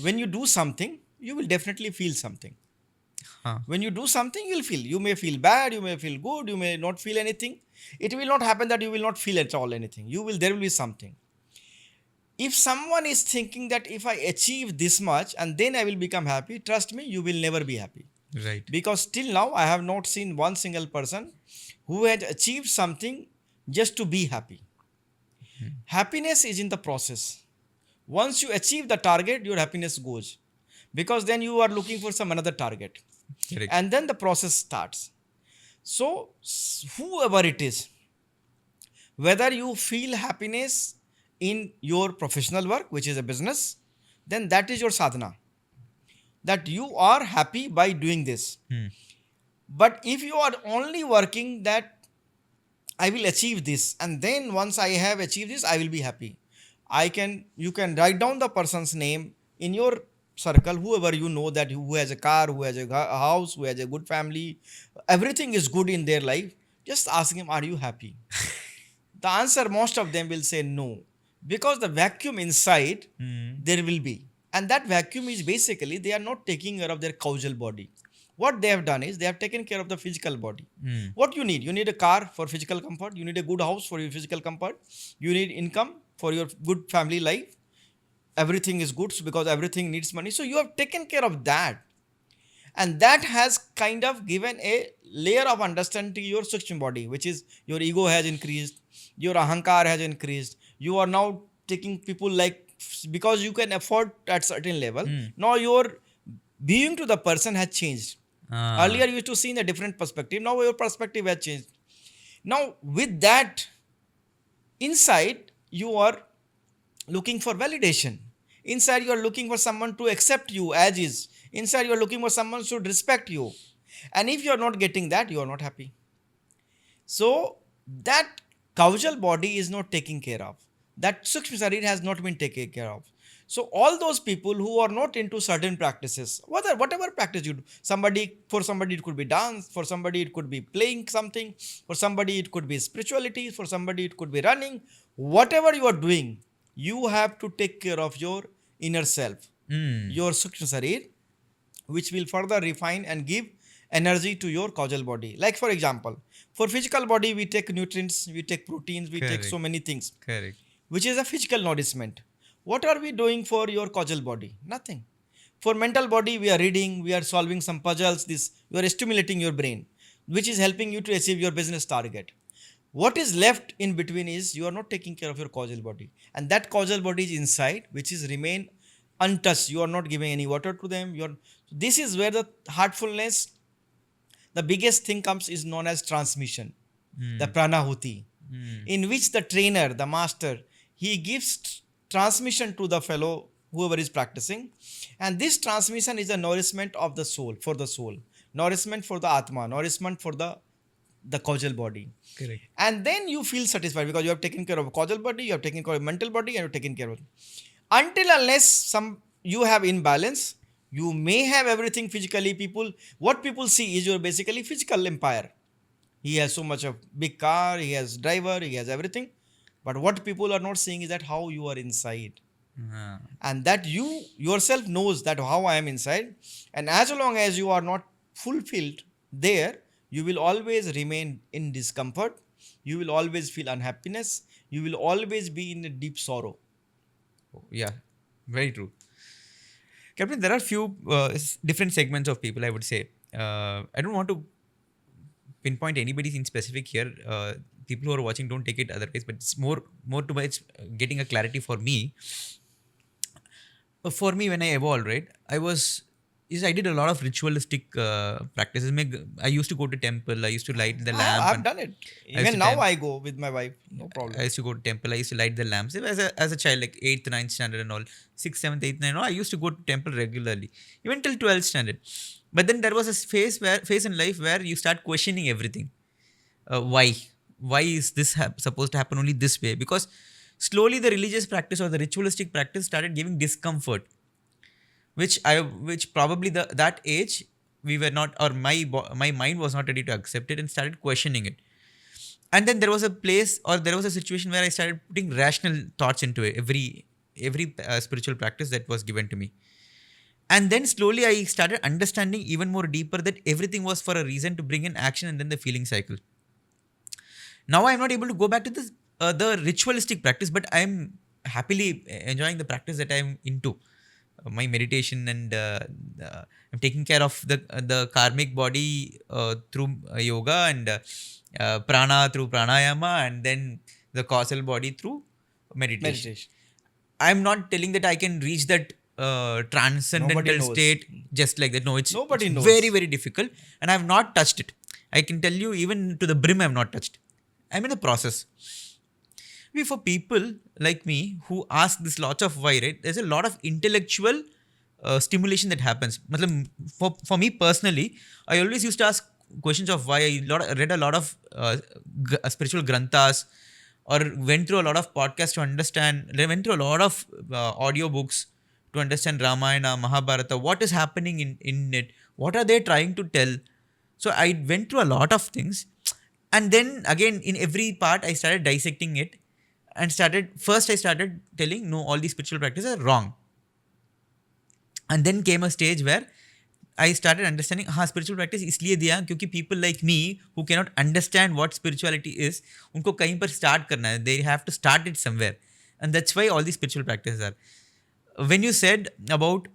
when you do something, you will definitely feel something. When you do something, you'll feel. You may feel bad, you may feel good, you may not feel anything. It will not happen that you will not feel at all anything. There will be something. If someone is thinking that if I achieve this much and then I will become happy, trust me, you will never be happy. Right. Because till now, I have not seen one single person who has achieved something just to be happy. Happiness is in the process. Once you achieve the target, your happiness goes. Because then you are looking for some another target. Correct. And then the process starts. So, whoever it is, whether you feel happiness in your professional work, which is a business, then that is your sadhana. That you are happy by doing this. But if you are only working that I will achieve this, and then once I have achieved this, I will be happy. You can write down the person's name in your circle, whoever you know that who has a car, who has a house, who has a good family, everything is good in their life. Just ask him, are you happy? The answer, most of them will say no. Because the vacuum inside, there will be. And that vacuum is basically, they are not taking care of their causal body. What they have done is, they have taken care of the physical body. What you need? You need a car for physical comfort. You need a good house for your physical comfort. You need income for your good family life. Everything is good because everything needs money. So you have taken care of that. And that has kind of given a layer of understanding to your Sukshma body, which is your ego has increased, your ahankar has increased. You are now taking people like, because you can afford at certain level. Now your being to the person has changed. Earlier you used to see in a different perspective. Now your perspective has changed. Now with that, inside you are looking for validation. Inside you are looking for someone to accept you as is. Inside you are looking for someone to respect you. And if you are not getting that, you are not happy. So that causal body is not taken care of. That Sukshma Sharir has not been taken care of. So all those people who are not into certain practices, whatever practice you do, for somebody it could be dance, for somebody it could be playing something, for somebody it could be spirituality, for somebody it could be running. Whatever you are doing, you have to take care of your inner self, your Sukshma Sharir, which will further refine and give energy to your causal body. Like for example, for physical body, we take nutrients, we take proteins, we take so many things. Correct. Which is a physical nourishment. What are we doing for your causal body? Nothing. For mental body, we are reading, we are solving some puzzles, you are stimulating your brain, which is helping you to achieve your business target. What is left in between is you are not taking care of your causal body. And that causal body is inside, which is remain untouched. You are not giving any water to them. This is where the heartfulness, the biggest thing comes, is known as transmission, the pranahuti, in which the trainer, the master, he gives transmission to the fellow, whoever is practicing. And this transmission is a nourishment of the soul, for the soul. Nourishment for the Atma, nourishment for the causal body. Correct. And then you feel satisfied because you have taken care of causal body, you have taken care of mental body, and you have taken care of it. Until unless you have imbalance, you may have everything physically. What people see is your basically physical empire. He has so much of big car, he has driver, he has everything. But what people are not seeing is that how you are inside. Ah. and that you yourself knows that how I am inside, and as long as you are not fulfilled there, you will always remain in discomfort, you will always feel unhappiness, you will always be in a deep sorrow. Yeah, very true. Captain, there are few different segments of people, I would say. I don't want to pinpoint anybody in specific here. People who are watching don't take it otherwise, but it's more towards getting a clarity for me. For me, when I evolved, right, I did a lot of ritualistic practices. I used to go to temple. I used to light the lamp, I've and done it. I used Even to now I go with my wife, no I problem. used to go to temple. I used to light the lamps as a child, like eighth, ninth standard, and all, sixth, seventh, eighth, ninth. I used to go to temple regularly, even till 12th standard. But then there was a phase in life where you start questioning everything. Why? Why is this supposed to happen only this way? Because slowly the religious practice or the ritualistic practice started giving discomfort, which probably that age we were not, or my mind was not ready to accept it and started questioning it. And then there was a place, or there was a situation where I started putting rational thoughts into it, every spiritual practice that was given to me. And then slowly I started understanding even more deeper that everything was for a reason, to bring in action and then the feeling cycle. Now I am not able to go back to this the ritualistic practice, but I am happily enjoying the practice that I am into, my meditation, and I'm taking care of the karmic body through yoga, and prana through pranayama, and then the causal body through meditation. Meditation. I'm not telling that I can reach that Nobody transcendental knows. state just like that. No, it's Nobody very knows. very difficult, and I've not touched it. I can tell you, even to the brim I've not touched. I'm in the process. For people like me who ask this lots of why, right? There's a lot of intellectual stimulation that happens. For me personally, I always used to ask questions of why. Read a lot of spiritual granthas, or went through a lot of podcasts to understand. I went through a lot of audio books to understand Ramayana, Mahabharata. What is happening in it? What are they trying to tell? So I went through a lot of things, and then again in every part I started dissecting it, and I started telling, no, all these spiritual practices are wrong. And then came a stage where I started understanding, spiritual practice इसलिए दिया क्योंकि people like me who cannot understand what spirituality is, उनको कहीं पर start करना है. They have to start it somewhere, and that's why all these spiritual practices are. When you said about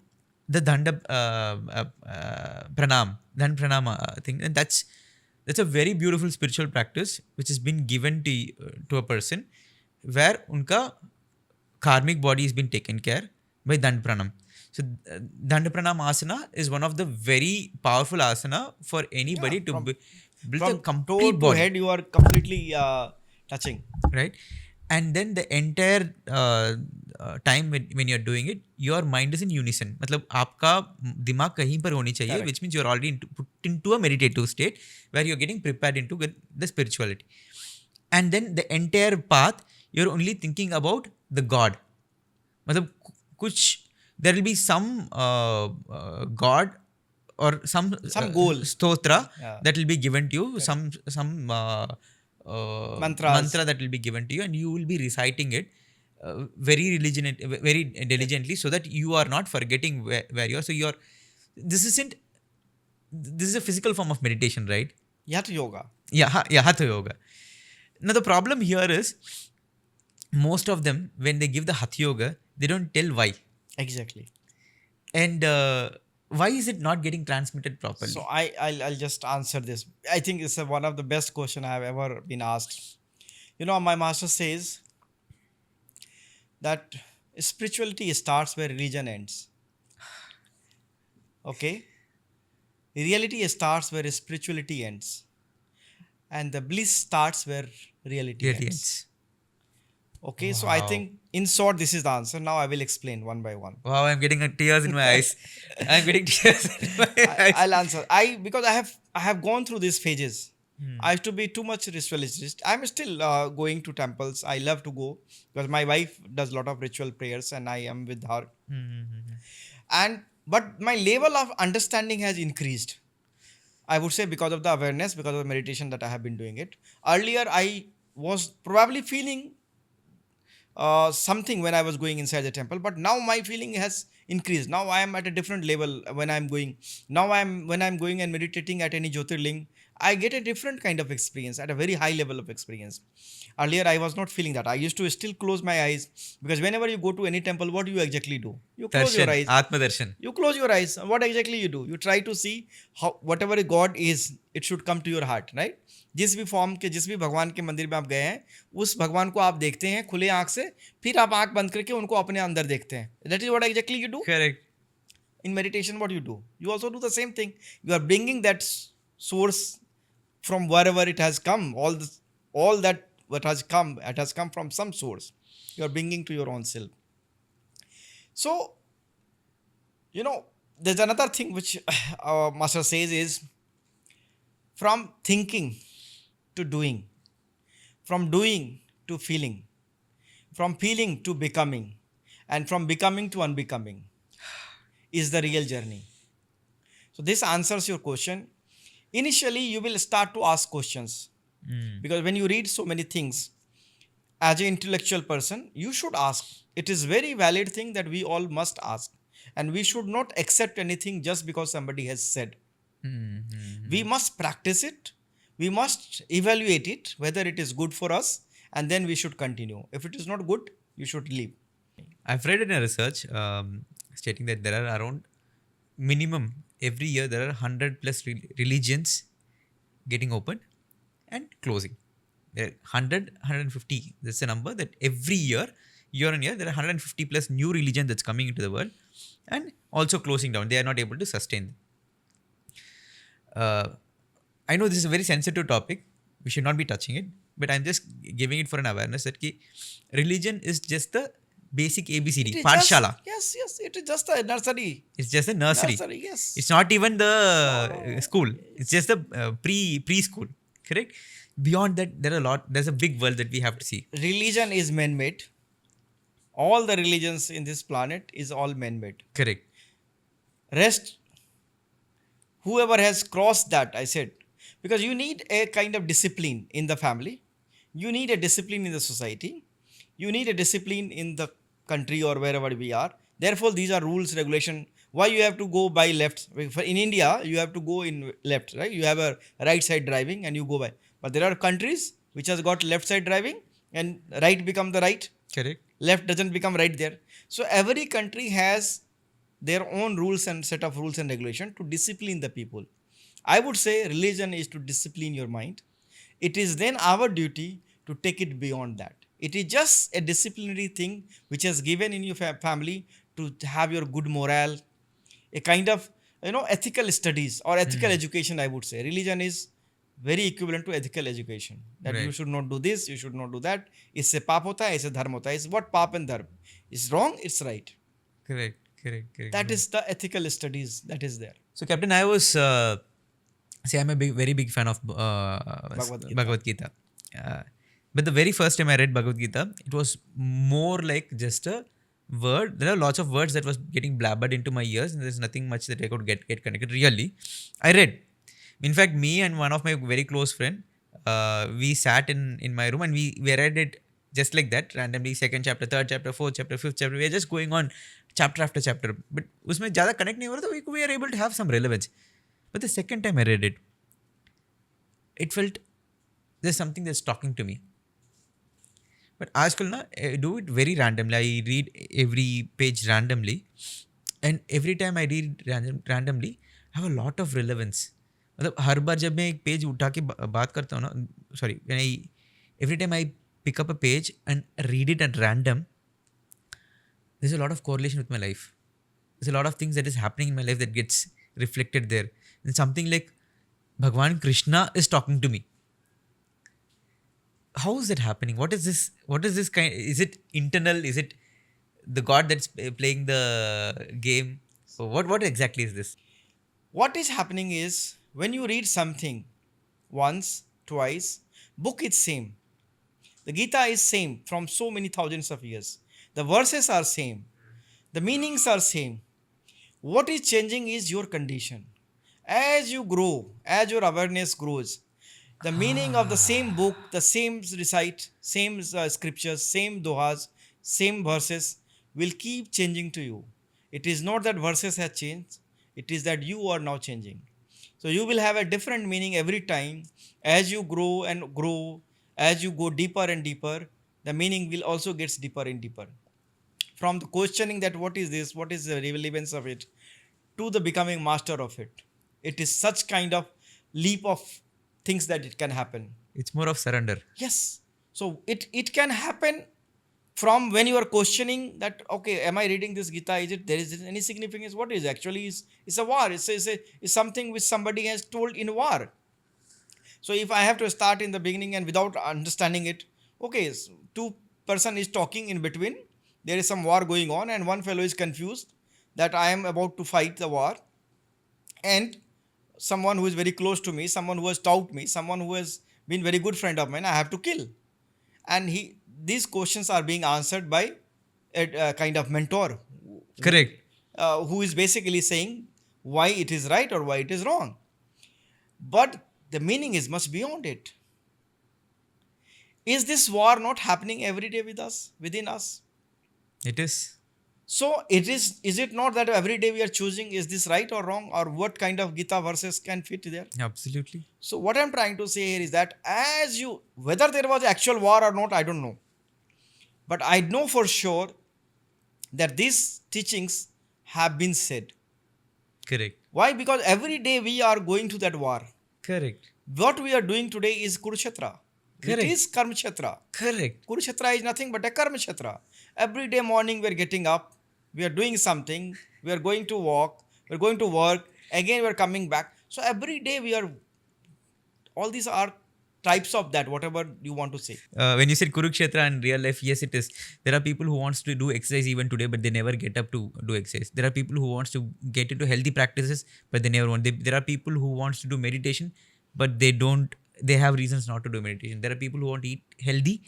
the Danda Pranama thing, and that's a very beautiful spiritual practice which has been given to a person, where unka karmic body has been taken care by Dand Pranam. So Dand Pranam asana is one of the very powerful asana for anybody Yeah, to build a From toe complete to body, head, you are completely touching. right? And then the entire time when you're doing it, your mind is in unison. मतलब आपका दिमाग कहीं पर होनी चाहिए, Correct. which means you're already put into a meditative state where you're getting prepared into the spirituality. And then the entire path, you're only thinking about the God. मतलब कुछ, there will be some God or some goal. stotra Yeah. that will be given to you, some Mantras. mantra that will be given to you, and you will be reciting it very diligently, so that you are not forgetting where you are. So this isn't this is a physical form of meditation, right? Yat yoga. Yeah, hatha yoga. Now the problem here is, most of them, when they give the hatha yoga, they don't tell why. Exactly. And why is it not getting transmitted properly? So I'll just answer this. I think it's one of the best question I have ever been asked. My master says that spirituality starts where religion ends. Okay? Reality starts where spirituality ends. And the bliss starts where reality Really, ends. it's Okay, so I Wow. think in short this is the answer. Now I will explain one by one. wow, I'm getting tears in my eyes. I'm getting tears in my eyes. I'll answer. Because I have gone through these phases. I used to be too much ritualist. I'm still going to temples. I love to go because my wife does a lot of ritual prayers and I am with her. But my level of understanding has increased. I would say because of the awareness, because of the meditation that I have been doing it. Earlier, I was probably feeling something when I was going inside the temple, but now my feeling has increased. Now I am at a different level when I'm going. Now when I'm going and meditating at any Jyotirling, I get a different kind of experience at a very high level of experience. Earlier, I was not feeling that. I used to still close my eyes because whenever you go to any temple, what do you exactly do? You close your Darshan, eyes. Atma Darshan. You close your eyes. What exactly you do? You try to see how whatever a God is, it should come to your heart, right? जिस भी form के जिस भी भगवान के मंदिर में आप गए हैं, उस भगवान को आप देखते हैं खुले आंख से, फिर आप आंख बंद करके उनको अपने अंदर देखते हैं. That is what exactly you do. Correct. In meditation, what you do? You also do the same thing. You are bringing that source from wherever it has come. All that what has come, it has come from some source. You are bringing to your own self. So, there's another thing which our master says is from thinking to doing, from doing to feeling, from feeling to becoming, and from becoming to unbecoming is the real journey. So this answers your question. Initially, you will start to ask questions because when you read so many things, as an intellectual person, you should ask. It is very valid thing that we all must ask, and we should not accept anything just because somebody has said. We must practice it. We must evaluate it, whether it is good for us, and then we should continue. If it is not good, you should leave. I've read in a research stating that there are around minimum every year there are 100 plus religions getting opened and closing. There are 100, 150. That's a number that every year on year, there are 150 plus new religion that's coming into the world and also closing down. They are not able to sustain. I know this is a very sensitive topic. We should not be touching it, but I'm just giving it for an awareness that religion is just the basic ABCD, Pathshala. Yes, it is just a nursery. It's just a nursery. Yes. It's not even the school. It's just the preschool. Correct? Beyond that, there's a big world that we have to see. Religion is man-made. All the religions in this planet is all man-made. Correct. Rest, whoever has crossed that, I said, because you need a kind of discipline in the family. You need a discipline in the society. You need a discipline in the country or wherever we are. Therefore, these are rules, regulation. Why you have to go by left? In India, you have to go in left, right? You have a right side driving and you go by. But there are countries which has got left side driving and right become the right. Correct. Left doesn't become right there. So every country has their own rules and set of rules and regulation to discipline the people. I would say religion is to discipline your mind. It is then our duty to take it beyond that. It is just a disciplinary thing which is given in your family to have your good morale, a kind of ethical studies or ethical education. I would say religion is very equivalent to ethical education. That you should not do this, you should not do that. It's a paap hota hai, it's a dharma hota hai. It's what paap and dharma. It's wrong, it's right. Correct. That is the ethical studies that is there. So, Captain, I was I'm a very big fan of Bhagavad Gita. But the very first time I read Bhagavad Gita, it was more like just a word. There are lots of words that was getting blabbered into my ears, and there's nothing much that I could get connected. Really, I read. In fact, me and one of my very close friend, we sat in my room and we read it just like that, randomly. Second chapter, third chapter, fourth chapter, fifth chapter. We are just going on chapter after chapter. But उसमें ज़्यादा connect नहीं हो रहा था. We are able to have some relevance. But the second time I read it, it felt there's something that's talking to me. But आजकल ना, I do it very randomly. I read every page randomly, and every time I read randomly, I have a lot of relevance. मतलब हर बार जब मैं एक page उठा के बात करता हूँ ना, sorry, every time I pick up a page and read it at random, there's a lot of correlation with my life. There's a lot of things that is happening in my life that gets reflected there. And something like Bhagwan Krishna is talking to me. How is that happening? What is this kind? Is it internal? Is it the God that's playing the game? So what exactly is this? What is happening is when you read something once, twice, book is same. The Gita is same from so many thousands of years. The verses are same. The meanings are same. What is changing is your condition. As you grow, as your awareness grows, the meaning of the same book, the same recite, same scriptures, same dohas same verses will keep changing to you. It is not that verses have changed, it is that you are now changing. So you will have a different meaning every time as you grow and grow, as you go deeper and deeper, the meaning will also gets deeper and deeper. From the questioning that what is this, what is the relevance of it, to the becoming master of it. It is such kind of leap of things that it can happen. It's more of surrender. Yes. So it can happen from when you are questioning that, okay, am I reading this Gita? Is it there is any significance? What is actually is it's a war. It's something which somebody has told in war. So if I have to start in the beginning and without understanding it, okay, two person is talking in between. There is some war going on, and one fellow is confused that I am about to fight the war, and someone who is very close to me, someone who has taught me, someone who has been very good friend of mine, I have to kill. And these questions are being answered by a kind of mentor, Correct. who is basically saying why it is right or why it is wrong. But the meaning is much beyond it. Is this war not happening every day with us, within us? It is. So is it not that every day we are choosing, is this right or wrong, or what kind of Gita verses can fit there? Absolutely. So what I'm trying to say here is that whether there was actual war or not, I don't know. But I know for sure that these teachings have been said. Correct. Why? Because every day we are going to that war. Correct. What we are doing today is Kurukshetra. Correct. It is Karmakshetra. Correct. Kurukshetra is nothing but a Karmakshetra. Every day morning we are getting up, we are doing something, we are going to walk, we are going to work, again we are coming back. So every day all these are types of that, whatever you want to say. When you said Kurukshetra in real life, yes, it is. There are people who wants to do exercise even today, but they never get up to do exercise. There are people who wants to get into healthy practices, but they never want. There are people who wants to do meditation, but they don't. They have reasons not to do meditation. There are people who want to eat healthy,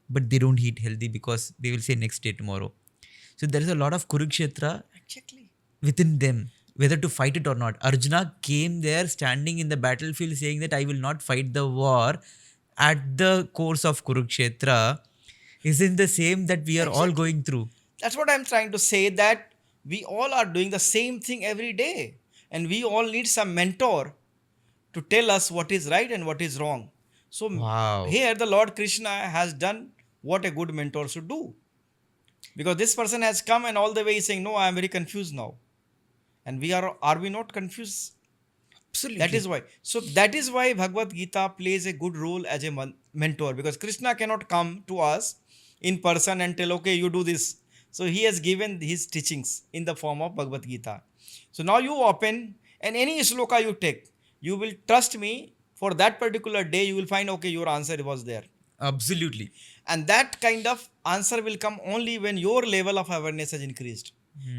but they don't eat healthy because they will say next day tomorrow. So there is a lot of Kurukshetra Exactly. within them, whether to fight it or not. Arjuna came there standing in the battlefield saying that I will not fight the war at the course of Kurukshetra isn't the same that we are all going through. That's what I'm trying to say, that we all are doing the same thing every day. And we all need some mentor to tell us what is right and what is wrong. So Wow. here the Lord Krishna has done what a good mentor should do. Because this person has come and all the way is saying, no, I am very confused now. And are we not confused? Absolutely. That is why. So that is why Bhagavad Gita plays a good role as a mentor, because Krishna cannot come to us in person and tell, okay, you do this. So he has given his teachings in the form of Bhagavad Gita. So now you open and any shloka you take, you will trust me for that particular day, you will find, okay, your answer was there. Absolutely. And that kind of answer will come only when your level of awareness has increased.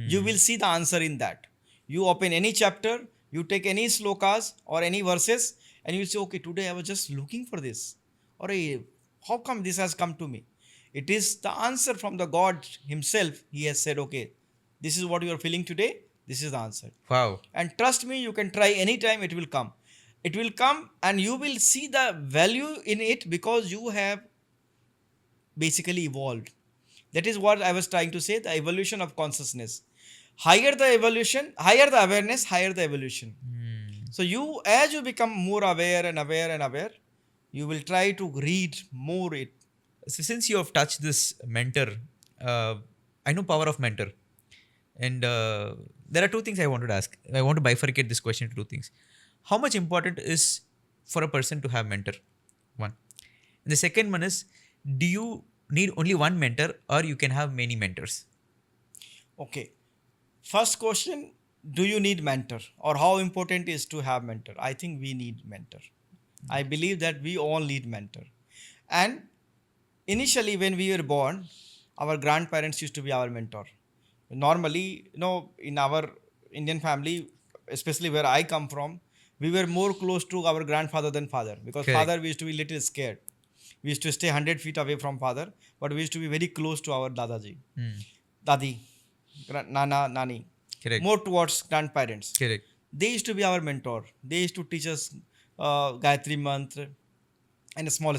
You will see the answer in that. You open any chapter, you take any slokas or any verses, and you say, okay, today I was just looking for this. Or how come this has come to me? It is the answer from the God himself. He has said, okay, this is what you are feeling today. This is the answer. Wow. And trust me, you can try anytime, it will come. It will come and you will see the value in it because you have basically evolved. That is what I was trying to say, the evolution of consciousness. Higher the evolution, higher the awareness, higher the evolution. So as you become more aware and aware and aware, you will try to read more it. So since you have touched this mentor, I know power of mentor. And there are two things I wanted to ask. I want to bifurcate this question to two things. How much important is for a person to have mentor? One. And the second one is, do you need only one mentor or you can have many mentors? Okay. First question, do you need mentor, or how important is to have mentor? I think we need mentor. I believe that we all need mentor. And initially when we were born, our grandparents used to be our mentor. Normally, in our Indian family, especially where I come from, we were more close to our grandfather than father, because Correct. father we used to be little scared. We used to stay 100 feet away from father, but we used to be very close to our dadaji, dadi, nana, nani, Correct. more towards grandparents. Correct. They used to be our mentor. They used to teach us Gayatri Mantra and small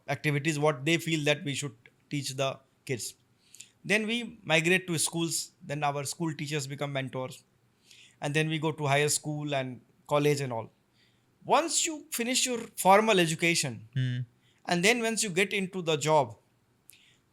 activities what they feel that we should teach the kids. Then we migrate to schools. Then our school teachers become mentors. And then we go to higher school and college and all. Once you finish your formal education, and then once you get into the job,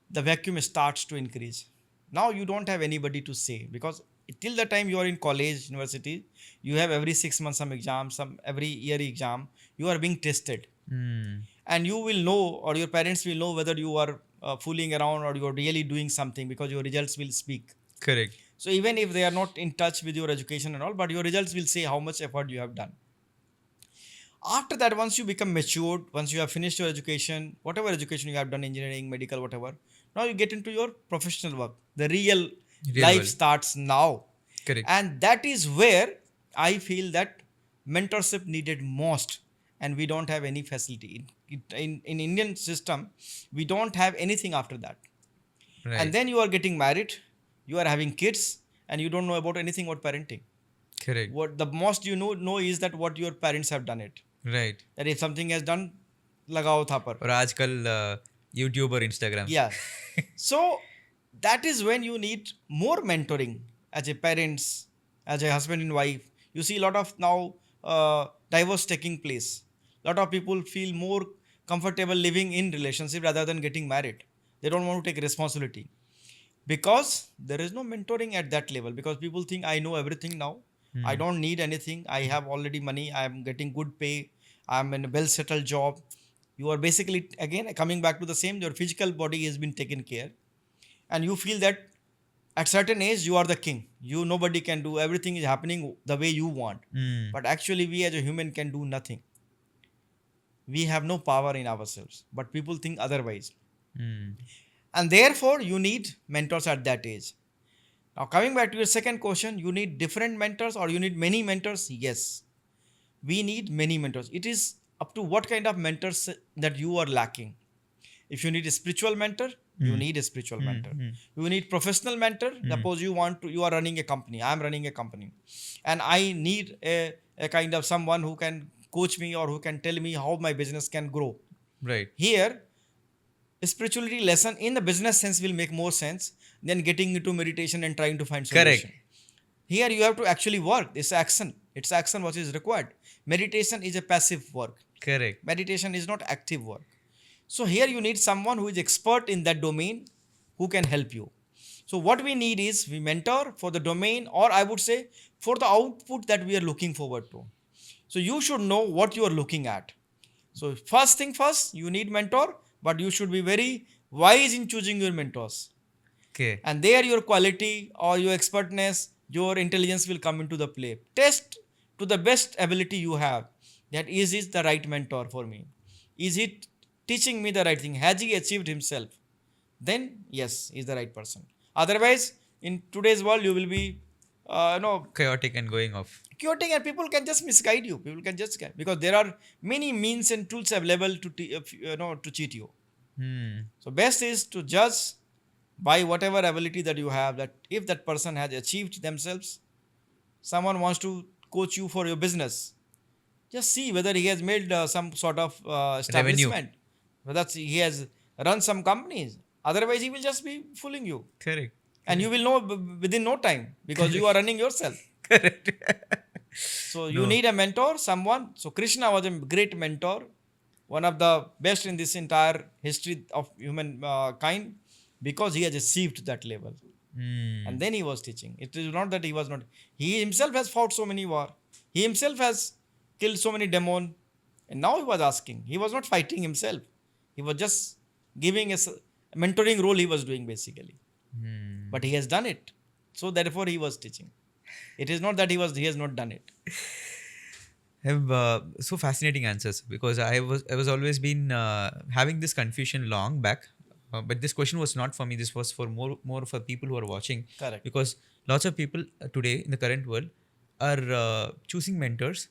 the vacuum starts to increase. Now you don't have anybody to say, because till the time you are in college, university, you have every 6 months some exam, some every year exam, you are being tested. And you will know, or your parents will know, whether you are fooling around or you are really doing something, because your results will speak. Correct. So even if they are not in touch with your education and all, but your results will say how much effort you have done. After that, once you become matured, once you have finished your education, whatever education you have done, engineering, medical, whatever, now you get into your professional work. The real life world. starts now. Correct. And that is where I feel that mentorship needed most, and we don't have any facility. In Indian system, we don't have anything after that. Right. And then you are getting married, you are having kids, and you don't know about anything about parenting. Correct. What the most you know is that what your parents have done it. Right. That if something has done, लगाओ था पर. और आजकल YouTube और Instagram. Yeah. So that is when you need more mentoring as a parents, as a husband and wife. You see a lot of now divorce taking place. A lot of people feel more comfortable living in relationship rather than getting married. They don't want to take responsibility, because there is no mentoring at that level, because people think I know everything now. I don't need anything. I have already money. I am getting good pay. I am in a well settled job. You are basically, again, coming back to the same, your physical body has been taken care, and you feel that at certain age you are the king. Nobody can do, everything is happening the way you want. But actually we as a human can do nothing. We have no power in ourselves, but people think otherwise. And therefore you need mentors at that age. Now coming back to your second question, you need different mentors or you need many mentors? Yes, we need many mentors. It is up to what kind of mentors that you are lacking. If you need a spiritual mentor, you need a spiritual mentor. You need professional mentor. Suppose you are running a company. I am running a company, and I need a kind of someone who can coach me or who can tell me how my business can grow. Right. Here, a spirituality lesson in the business sense will make more sense than getting into meditation and trying to find solution. Correct. Here you have to actually work. It's action. It's action what is required. Meditation is a passive work. Correct. Meditation is not active work. So here you need someone who is expert in that domain who can help you. So what we need is we mentor for the domain, or I would say for the output that we are looking forward to. So you should know what you are looking at. So first thing first, you need mentor, but you should be very wise in choosing your mentors. Okay. And there your quality or your expertness, your intelligence will come into the play. Test to the best ability you have. That is the right mentor for me. Is he teaching me the right thing? Has he achieved himself? Then yes, he's the right person. Otherwise, in today's world, you will be, Chaotic and going off. chaotic, and people can just misguide you. People can just because there are many means and tools available to cheat you. So best is to judge by whatever ability that you have. That if that person has achieved themselves, someone wants to coach you for your business, just see whether he has made some sort of establishment, whether he has run some companies. Otherwise, he will just be fooling you. Correct. And you will know within no time, because you are running yourself. Correct. So you need a mentor, someone. So Krishna was a great mentor, one of the best in this entire history of human kind, because he has achieved that level. And then he was teaching. It is not that he was not. He himself has fought so many wars. He himself has killed so many demons. And now he was asking. He was not fighting himself. He was just giving a mentoring role he was doing basically. But he has done it. So therefore he was teaching. It is not that he has not done it. Have so fascinating answers, because I was always been having this confusion long back, but this question was not for me. This was for more for people who are watching. Correct. Because lots of people today in the current world are choosing mentors,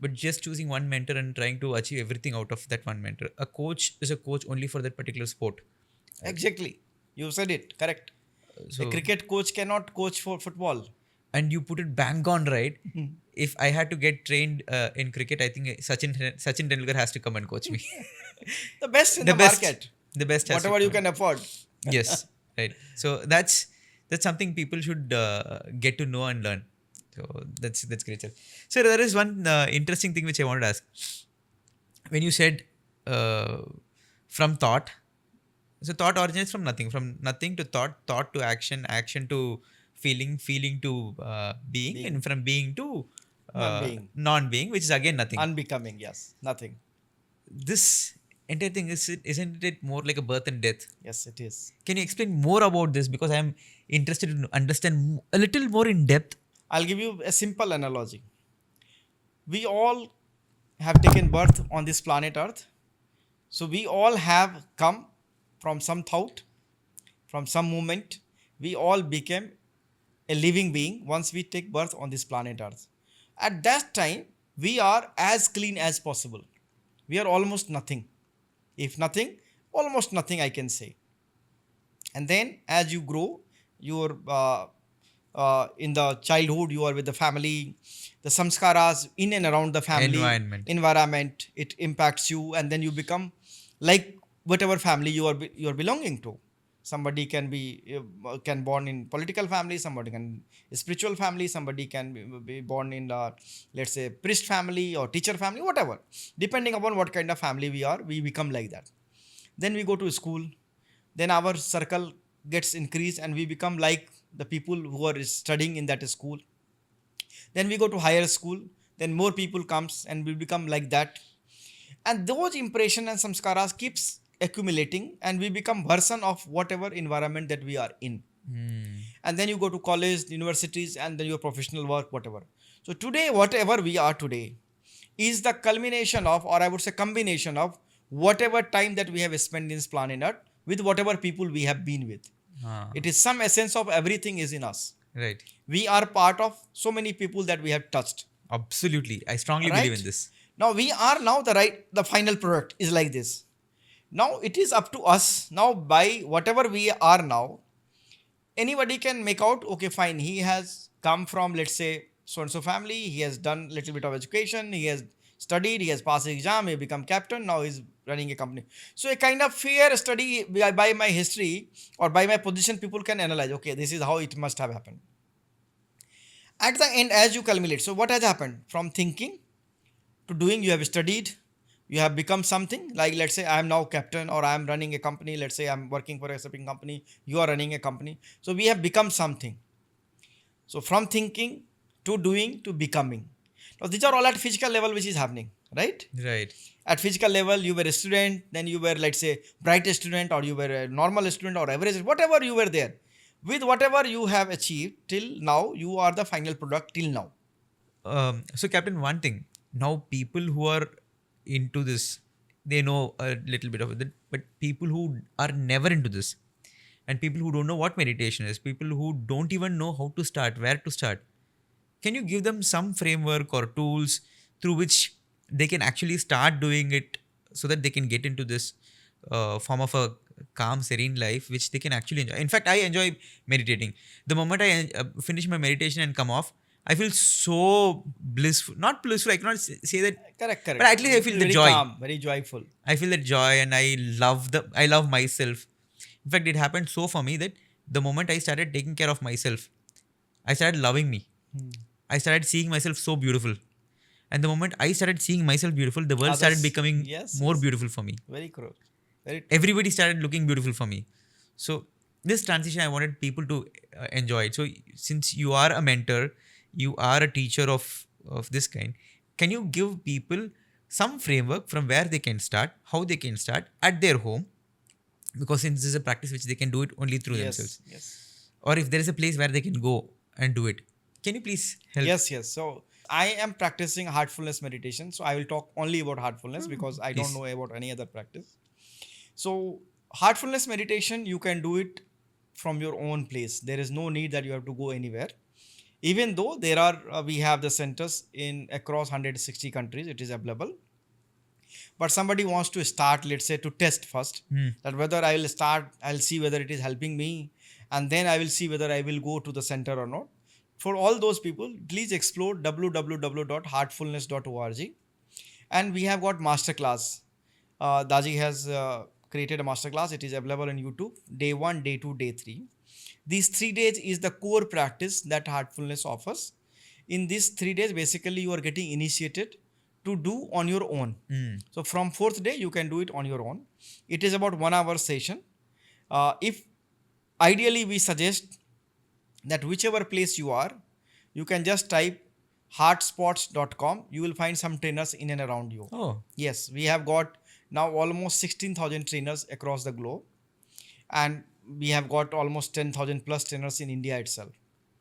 but just choosing one mentor and trying to achieve everything out of that one mentor. A coach is a coach only for that particular sport. Exactly. You said it. Correct. A cricket coach cannot coach for football. And you put it bang on right. If I had to get trained in cricket, I think Sachin Tendulkar has to come and coach me. The best in the market. The best. Whatever you can afford. Yes. Right. So that's something people should get to know and learn. So that's great, sir. So there is one interesting thing which I wanted to ask. When you said uh, from thought, so thought originates from nothing to thought, thought to action, action to feeling, feeling to being, Being. and from being to Non-being. non-being, which is again nothing. Unbecoming, yes. Nothing. This entire thing isn't it more like a birth and death? Yes, it is. Can you explain more about this, because I am interested to understand a little more in depth? I'll give you a simple analogy. We all have taken birth on this planet Earth. So we all have come from some thought, from some moment. We all became a living being once we take birth on this planet Earth. At that time, we are as clean as possible. We are almost nothing. If nothing, almost nothing, I can say. And then as you grow, you're in the childhood, you are with the family, the samskaras in and around the family environment, it impacts you, and then you become like whatever family you are belonging to. Somebody can born in political family, somebody can spiritual family, somebody can be born in let's say priest family or teacher family, whatever. Depending upon what kind of family we are, we become like that. Then we go to school, then our circle gets increased and we become like the people who are studying in that school. Then we go to higher school, then more people comes and we become like that. And those impression and samskaras keeps accumulating and we become version of whatever environment that we are in. And then you go to college, universities, and then your professional work, whatever. So today, whatever we are today is the culmination of, or I would say combination of, whatever time that we have spent in this planet Earth with whatever people we have been with. It is some essence of everything is in us. Right. We are part of so many people that we have touched. Absolutely. I strongly Right? believe in this. Now we are now the final product is like this. Now it is up to us. Now by whatever we are now, anybody can make out, okay, fine, he has come from, let's say, so-and-so family, he has done little bit of education, he has studied, he has passed the exam, he become captain, now he's running a company. So a kind of fair study by my history or by my position, people can analyze, okay, this is how it must have happened. At the end, as you culminate, so what has happened? From thinking to doing, you have studied, you have become something, like let's say I am now captain or I am running a company, let's say I'm working for a shipping company, you are running a company. So we have become something. So from thinking to doing to becoming. Now these are all at physical level which is happening, right? Right. At physical level, you were a student, then you were, let's say, bright student, or you were a normal student or average, whatever you were there. With whatever you have achieved till now, you are the final product till now. So, Captain, one thing. Now, people who are into this, they know a little bit of it. But people who are never into this, and people who don't know what meditation is, people who don't even know how to start, where to start, can you give them some framework or tools through which they can actually start doing it, so that they can get into this form of a calm, serene life, which they can actually enjoy? In fact, I enjoy meditating. The moment I finish my meditation and come off, I feel so blissful. Not blissful, I cannot say that. Correct. But at least I feel the very joy. calm, very joyful. I feel that joy, and I love myself. In fact, it happened so for me that the moment I started taking care of myself, I started loving me. I started seeing myself so beautiful. And the moment I started seeing myself beautiful, the world started becoming more beautiful for me. Very true. Very true. Everybody started looking beautiful for me. So this transition, I wanted people to enjoy it. So since you are a mentor, you are a teacher of this kind, can you give people some framework from where they can start, how they can start at their home? Because since this is a practice which they can do it only through themselves. Yes. Or if there is a place where they can go and do it. Can you please help? Yes. So I am practicing heartfulness meditation. So I will talk only about heartfulness because I don't know about any other practice. So heartfulness meditation, you can do it from your own place. There is no need that you have to go anywhere. Even though there are, we have the centers in across 160 countries, it is available. But somebody wants to start, let's say, to test first, that whether I will start, I'll see whether it is helping me, and then I will see whether I will go to the center or not. For all those people, please explore www.heartfulness.org. And we have got masterclass. Daji has created a masterclass. It is available on YouTube. Day 1, Day 2, Day 3. These 3 days is the core practice that Heartfulness offers. In these 3 days, basically you are getting initiated to do on your own. So from 4th day, you can do it on your own. It is about 1 hour session. If ideally we suggest that whichever place you are, you can just type heartspots.com. You will find some trainers in and around you. Oh. Yes, we have got now almost 16,000 trainers across the globe, and we have got almost 10,000 plus trainers in India itself.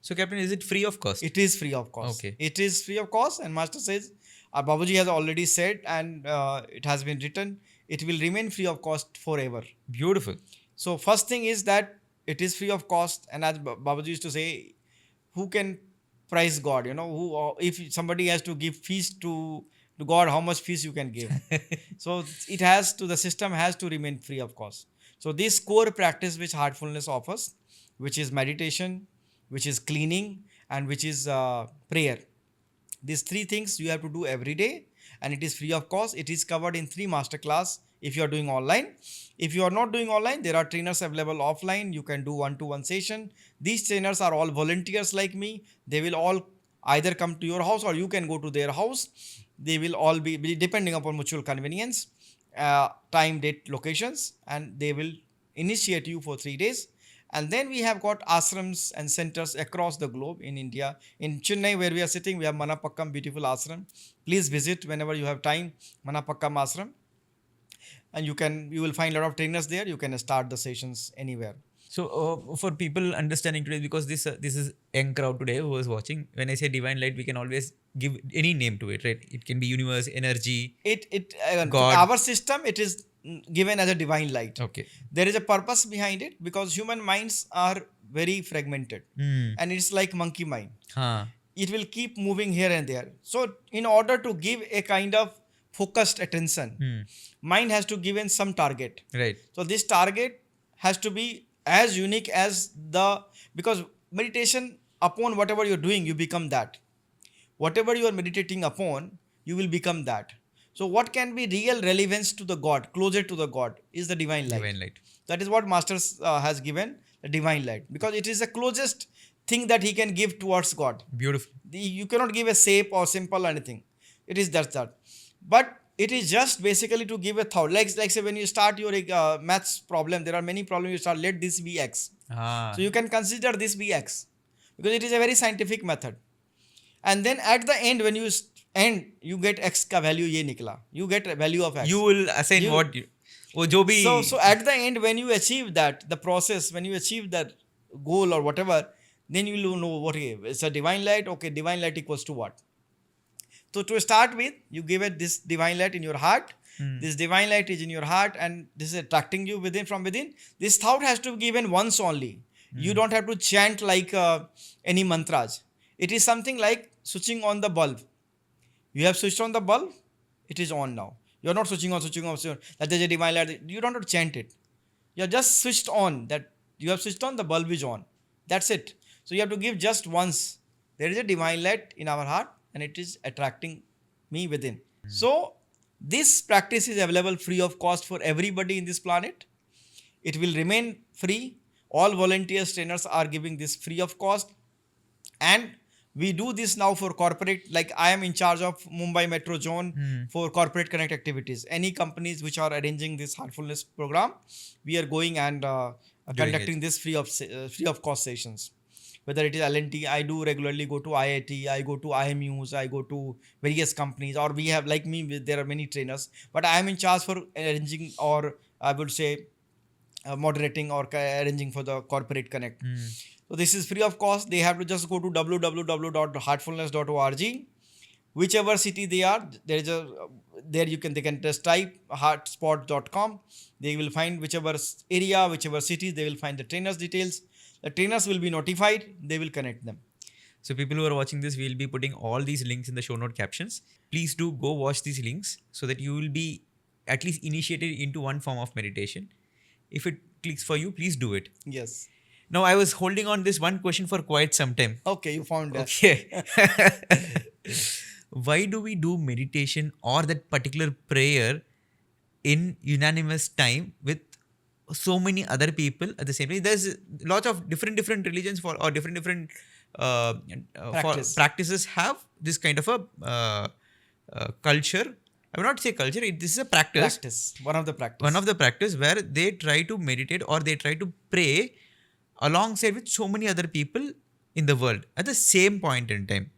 So, Captain, is it free of cost? It is free of cost. Okay. It is free of cost, and Master says, Babaji has already said, and it has been written, it will remain free of cost forever. Beautiful. So first thing is that it is free of cost, and as Babaji used to say, who can price God? Who if somebody has to give fees to God, how much fees you can give? So the system has to remain free of cost. So this core practice which Heartfulness offers, which is meditation, which is cleaning, and which is prayer. These 3 things you have to do every day, and it is free of cost. It is covered in 3 masterclass if you are doing online. If you are not doing online, there are trainers available offline. You can do 1-to-1 session. These trainers are all volunteers like me. They will all either come to your house or you can go to their house. They will all be depending upon mutual convenience, time, date, locations, and they will initiate you for 3 days. And then we have got ashrams and centers across the globe in India. In Chennai, where we are sitting, we have Manapakkam, beautiful ashram. Please visit whenever you have time, Manapakkam ashram. And you will find a lot of trainers there. You can start the sessions anywhere. So, for people understanding today, because this is young crowd today who is watching, when I say divine light, we can always give any name to it, right? It can be universe, energy, God. Our system, it is given as a divine light. Okay. There is a purpose behind it, because human minds are very fragmented, and it's like monkey mind. It will keep moving here and there. So in order to give a kind of focused attention, mind has to give in some target. Right. So this target has to be as unique as because meditation, upon whatever you're doing, you become that. Whatever you are meditating upon, you will become that. So what can be real relevance to the God, closer to the God, is the divine light. Divine light. That is what Master has given, the divine light, because it is the closest thing that he can give towards God. Beautiful. You cannot give a shape or simple anything. It is just that. But it is just basically to give a thought. Like say when you start your maths problem, there are many problems you start, let this be x. So you can consider this be x, because it is a very scientific method. And then at the end, when you you get x ka value ye nikla. You get a value of x. You will assign So at the end, when you achieve that, the process, when you achieve that goal or whatever, then you will know what it's a divine light. Okay, divine light equals to what? So to start with, you give it this divine light in your heart. This divine light is in your heart, and this is attracting you from within. This thought has to be given once only. You don't have to chant like any mantras. It is something like switching on the bulb. You have switched on the bulb, it is on now. You are not switching on. That is a divine light. You don't have to chant it. You are just switched on. That you have switched on, the bulb is on. That's it. So you have to give just once. There is a divine light in our heart, and it is attracting me within. So this practice is available free of cost for everybody in this planet. It will remain free. All volunteers, trainers are giving this free of cost. And we do this now for corporate, like I am in charge of Mumbai Metro Zone for corporate connect activities. Any companies which are arranging this Heartfulness program, we are going and conducting this free of cost sessions. Whether it is L&T, I do regularly go to IIT, I go to IMUs, I go to various companies, or we have, like me, there are many trainers, but I am in charge for arranging, or I would say moderating or arranging for the corporate connect. So this is free of cost. They have to just go to www.heartfulness.org. Whichever city they are, they can just type heartspot.com. They will find whichever area, whichever cities, they will find the trainers' details. The trainers will be notified. They will connect them. So people who are watching this, we will be putting all these links in the show note captions. Please do go watch these links so that you will be at least initiated into one form of meditation. If it clicks for you, please do it. Yes. Now, I was holding on this one question for quite some time. Okay, you found that. Okay. Why do we do meditation or that particular prayer in unanimous time with so many other people at the same time. There's lots of different religions for or different for Practice. practices have this kind of a culture. I would not say culture. This is a practice. One of the practice. One of the practice where they try to meditate or they try to pray alongside with so many other people in the world at the same point in time.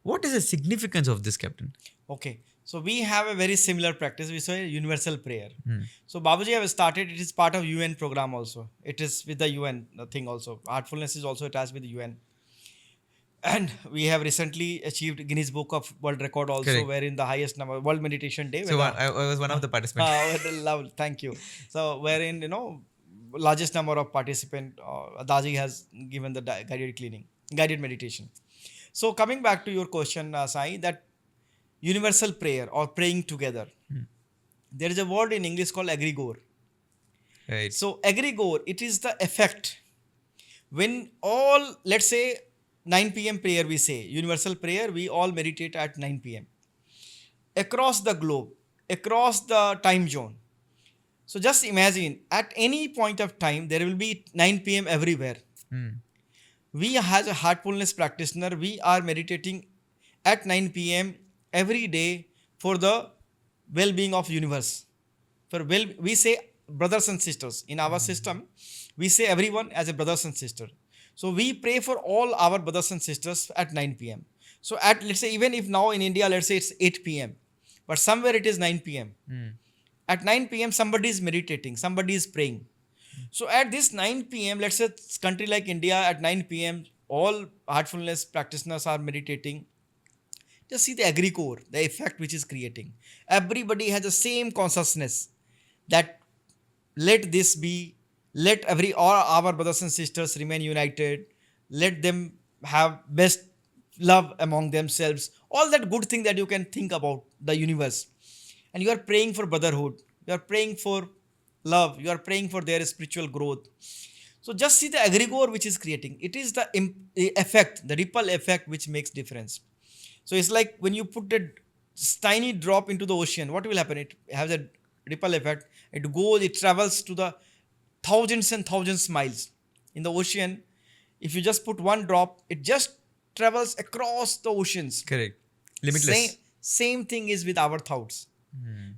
What is the significance of this, Captain? Okay. So we have a very similar practice. We say universal prayer. So Babaji have started. It is part of UN program also. It is with the UN thing also. Heartfulness is also attached with the UN. And we have recently achieved Guinness Book of World Record also, Correct. wherein the highest number, World Meditation Day. So I was one of the participants. Love, thank you. So wherein, largest number of participant, Daji has given the guided meditation. So coming back to your question, Sai, that universal prayer or praying together. There is a word in English called Agri-Gaur. Right. So Agri-Gaur, it is the effect when all, let's say 9 p.m. prayer we say, universal prayer, we all meditate at 9 p.m. across the globe, across the time zone. So just imagine at any point of time, there will be 9 p.m. everywhere. We as a heartfulness practitioner, we are meditating at 9 p.m. every day for the well-being of universe. We say brothers and sisters. In our system, we say everyone as a brothers and sister. So we pray for all our brothers and sisters at 9 p.m. So let's say even if now in India, let's say it's 8 p.m. But somewhere it is 9 p.m. At 9 p.m. somebody is meditating, somebody is praying. So at this 9 p.m., let's say country like India at 9 p.m., all heartfulness practitioners are meditating. Just see the Agri-Gaur, the effect which is creating. Everybody has the same consciousness that let this be, let all our brothers and sisters remain united, let them have best love among themselves, all that good thing that you can think about the universe. And you are praying for brotherhood, you are praying for love, you are praying for their spiritual growth. So just see the Agri-Gaur which is creating. It is the effect, the ripple effect which makes difference. So it's like when you put a tiny drop into the ocean, what will happen? It has a ripple effect. It goes, it travels to the thousands and thousands miles. In the ocean, if you just put one drop, it just travels across the oceans. Correct. Limitless. Same thing is with our thoughts.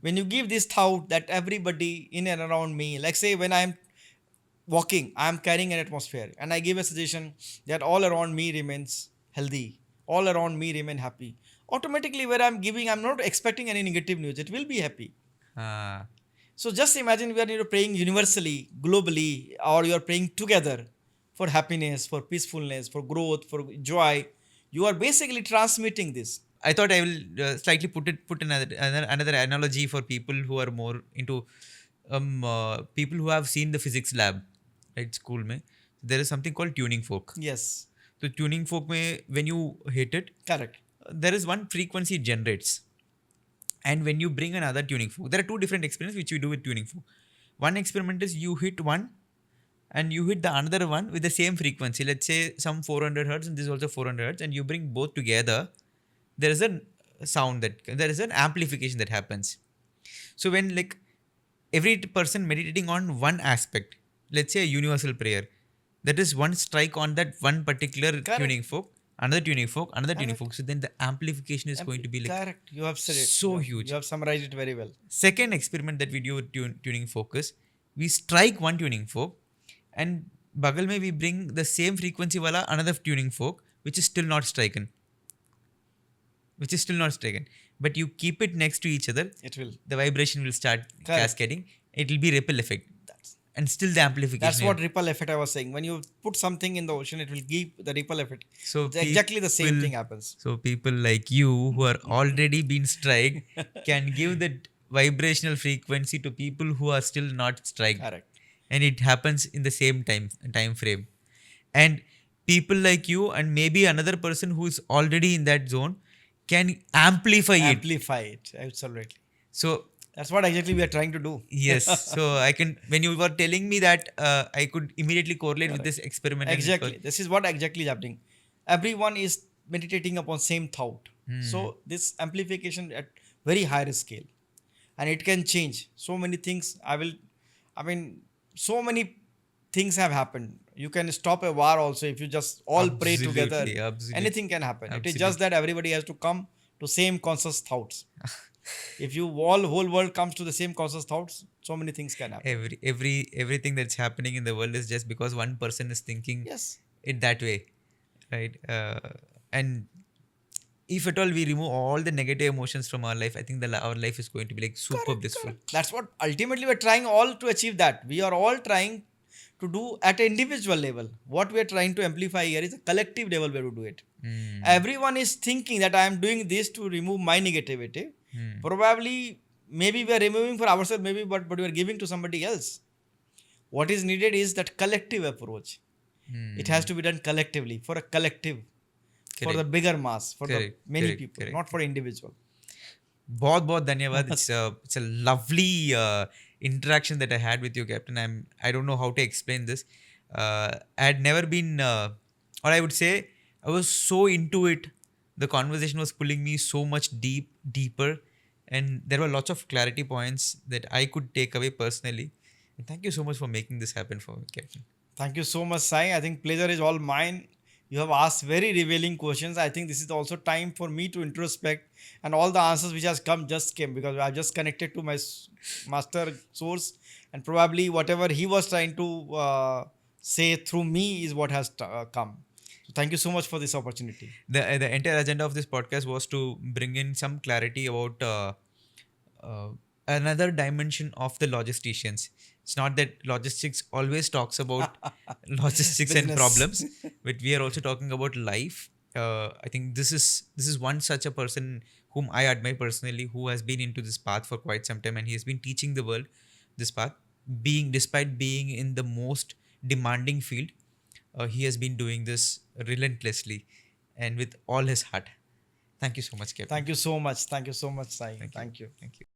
When you give this thought that everybody in and around me, like say when I am walking, I am carrying an atmosphere and I give a suggestion that all around me remains healthy, all around me remain happy. Automatically where I'm giving, I'm not expecting any negative news. It will be happy. So just imagine when you're praying universally, globally, or you're praying together for happiness, for peacefulness, for growth, for joy. You are basically transmitting this. I thought I will slightly put another analogy for people who are more into people who have seen the physics lab, right? School mein. There is something called tuning fork. Yes. So tuning fork mein, when you hit it, correct, there is one frequency it generates. And when you bring another tuning fork, there are two different experiments which you do with tuning fork. One experiment is you hit one and you hit the another one with the same frequency. Let's say some 400 hertz and this is also 400 hertz, and you bring both together. There is a sound there is an amplification that happens. So when like every person meditating on one aspect, let's say a universal prayer, that is one strike on that one particular tuning fork, another tuning fork, another tuning fork. So then the amplification is going to be like correct. You have said it. So huge. You have summarized it very well. Second experiment that we do with tuning fork is we strike one tuning fork and bagal mein we bring the same frequency wala another tuning fork which is still not striken. But you keep it next to each other, it will. The vibration will start cascading. It will be ripple effect. And still the amplification. That's what ripple effect I was saying. When you put something in the ocean, it will give the ripple effect. So exactly the same thing happens. So people like you who are already been striked can give the vibrational frequency to people who are still not striked. Correct. And it happens in the same time frame. And people like you and maybe another person who is already in that zone can amplify it. Absolutely. So that's what exactly we are trying to do. Yes. So I can, when you were telling me that, I could immediately correlate with this experiment. Exactly. This is what exactly is happening. Everyone is meditating upon same thought. So this amplification at very higher scale, and it can change so many things. so many things have happened. You can stop a war also if you just all pray together. Absolutely. Anything can happen. It is Absolutely. just that everybody has to come to same conscious thoughts. If you whole world comes to the same conscious thoughts, so many things can happen. Everything that's happening in the world is just because one person is thinking Yes. it that way, right? And if at all we remove all the negative emotions from our life, I think our life is going to be like super blissful. That's what ultimately we're trying all to achieve. That we are all trying to do at an individual level. What we are trying to amplify here is a collective level where we do it. Everyone is thinking that I am doing this to remove my negativity. Probably, maybe we are removing for ourselves, maybe, but we are giving to somebody else. What is needed is that collective approach. It has to be done collectively, for a collective, for the bigger mass, for the many people, not for individual. बहुत धन्यवाद. It's a lovely interaction that I had with you, Captain. I don't know how to explain this. I had never been, or I would say, I was so into it. The conversation was pulling me so much deeper, and there were lots of clarity points that I could take away personally. And thank you so much for making this happen for me, Captain. Thank you so much, Sai. I think pleasure is all mine. You have asked very revealing questions. I think this is also time for me to introspect, and all the answers which has come just came because I just connected to my master source, and probably whatever he was trying to say through me is what has come. So thank you so much for this opportunity. The entire agenda of this podcast was to bring in some clarity about another dimension of the logisticians. It's not that logistics always talks about logistics and problems, but we are also talking about life. I think this is one such a person whom I admire personally, who has been into this path for quite some time, and he has been teaching the world this path. Despite being in the most demanding field, he has been doing this relentlessly and with all his heart. Thank you so much, Captain. Thank you so much. Thank you so much, Sai. Thank you. Thank you.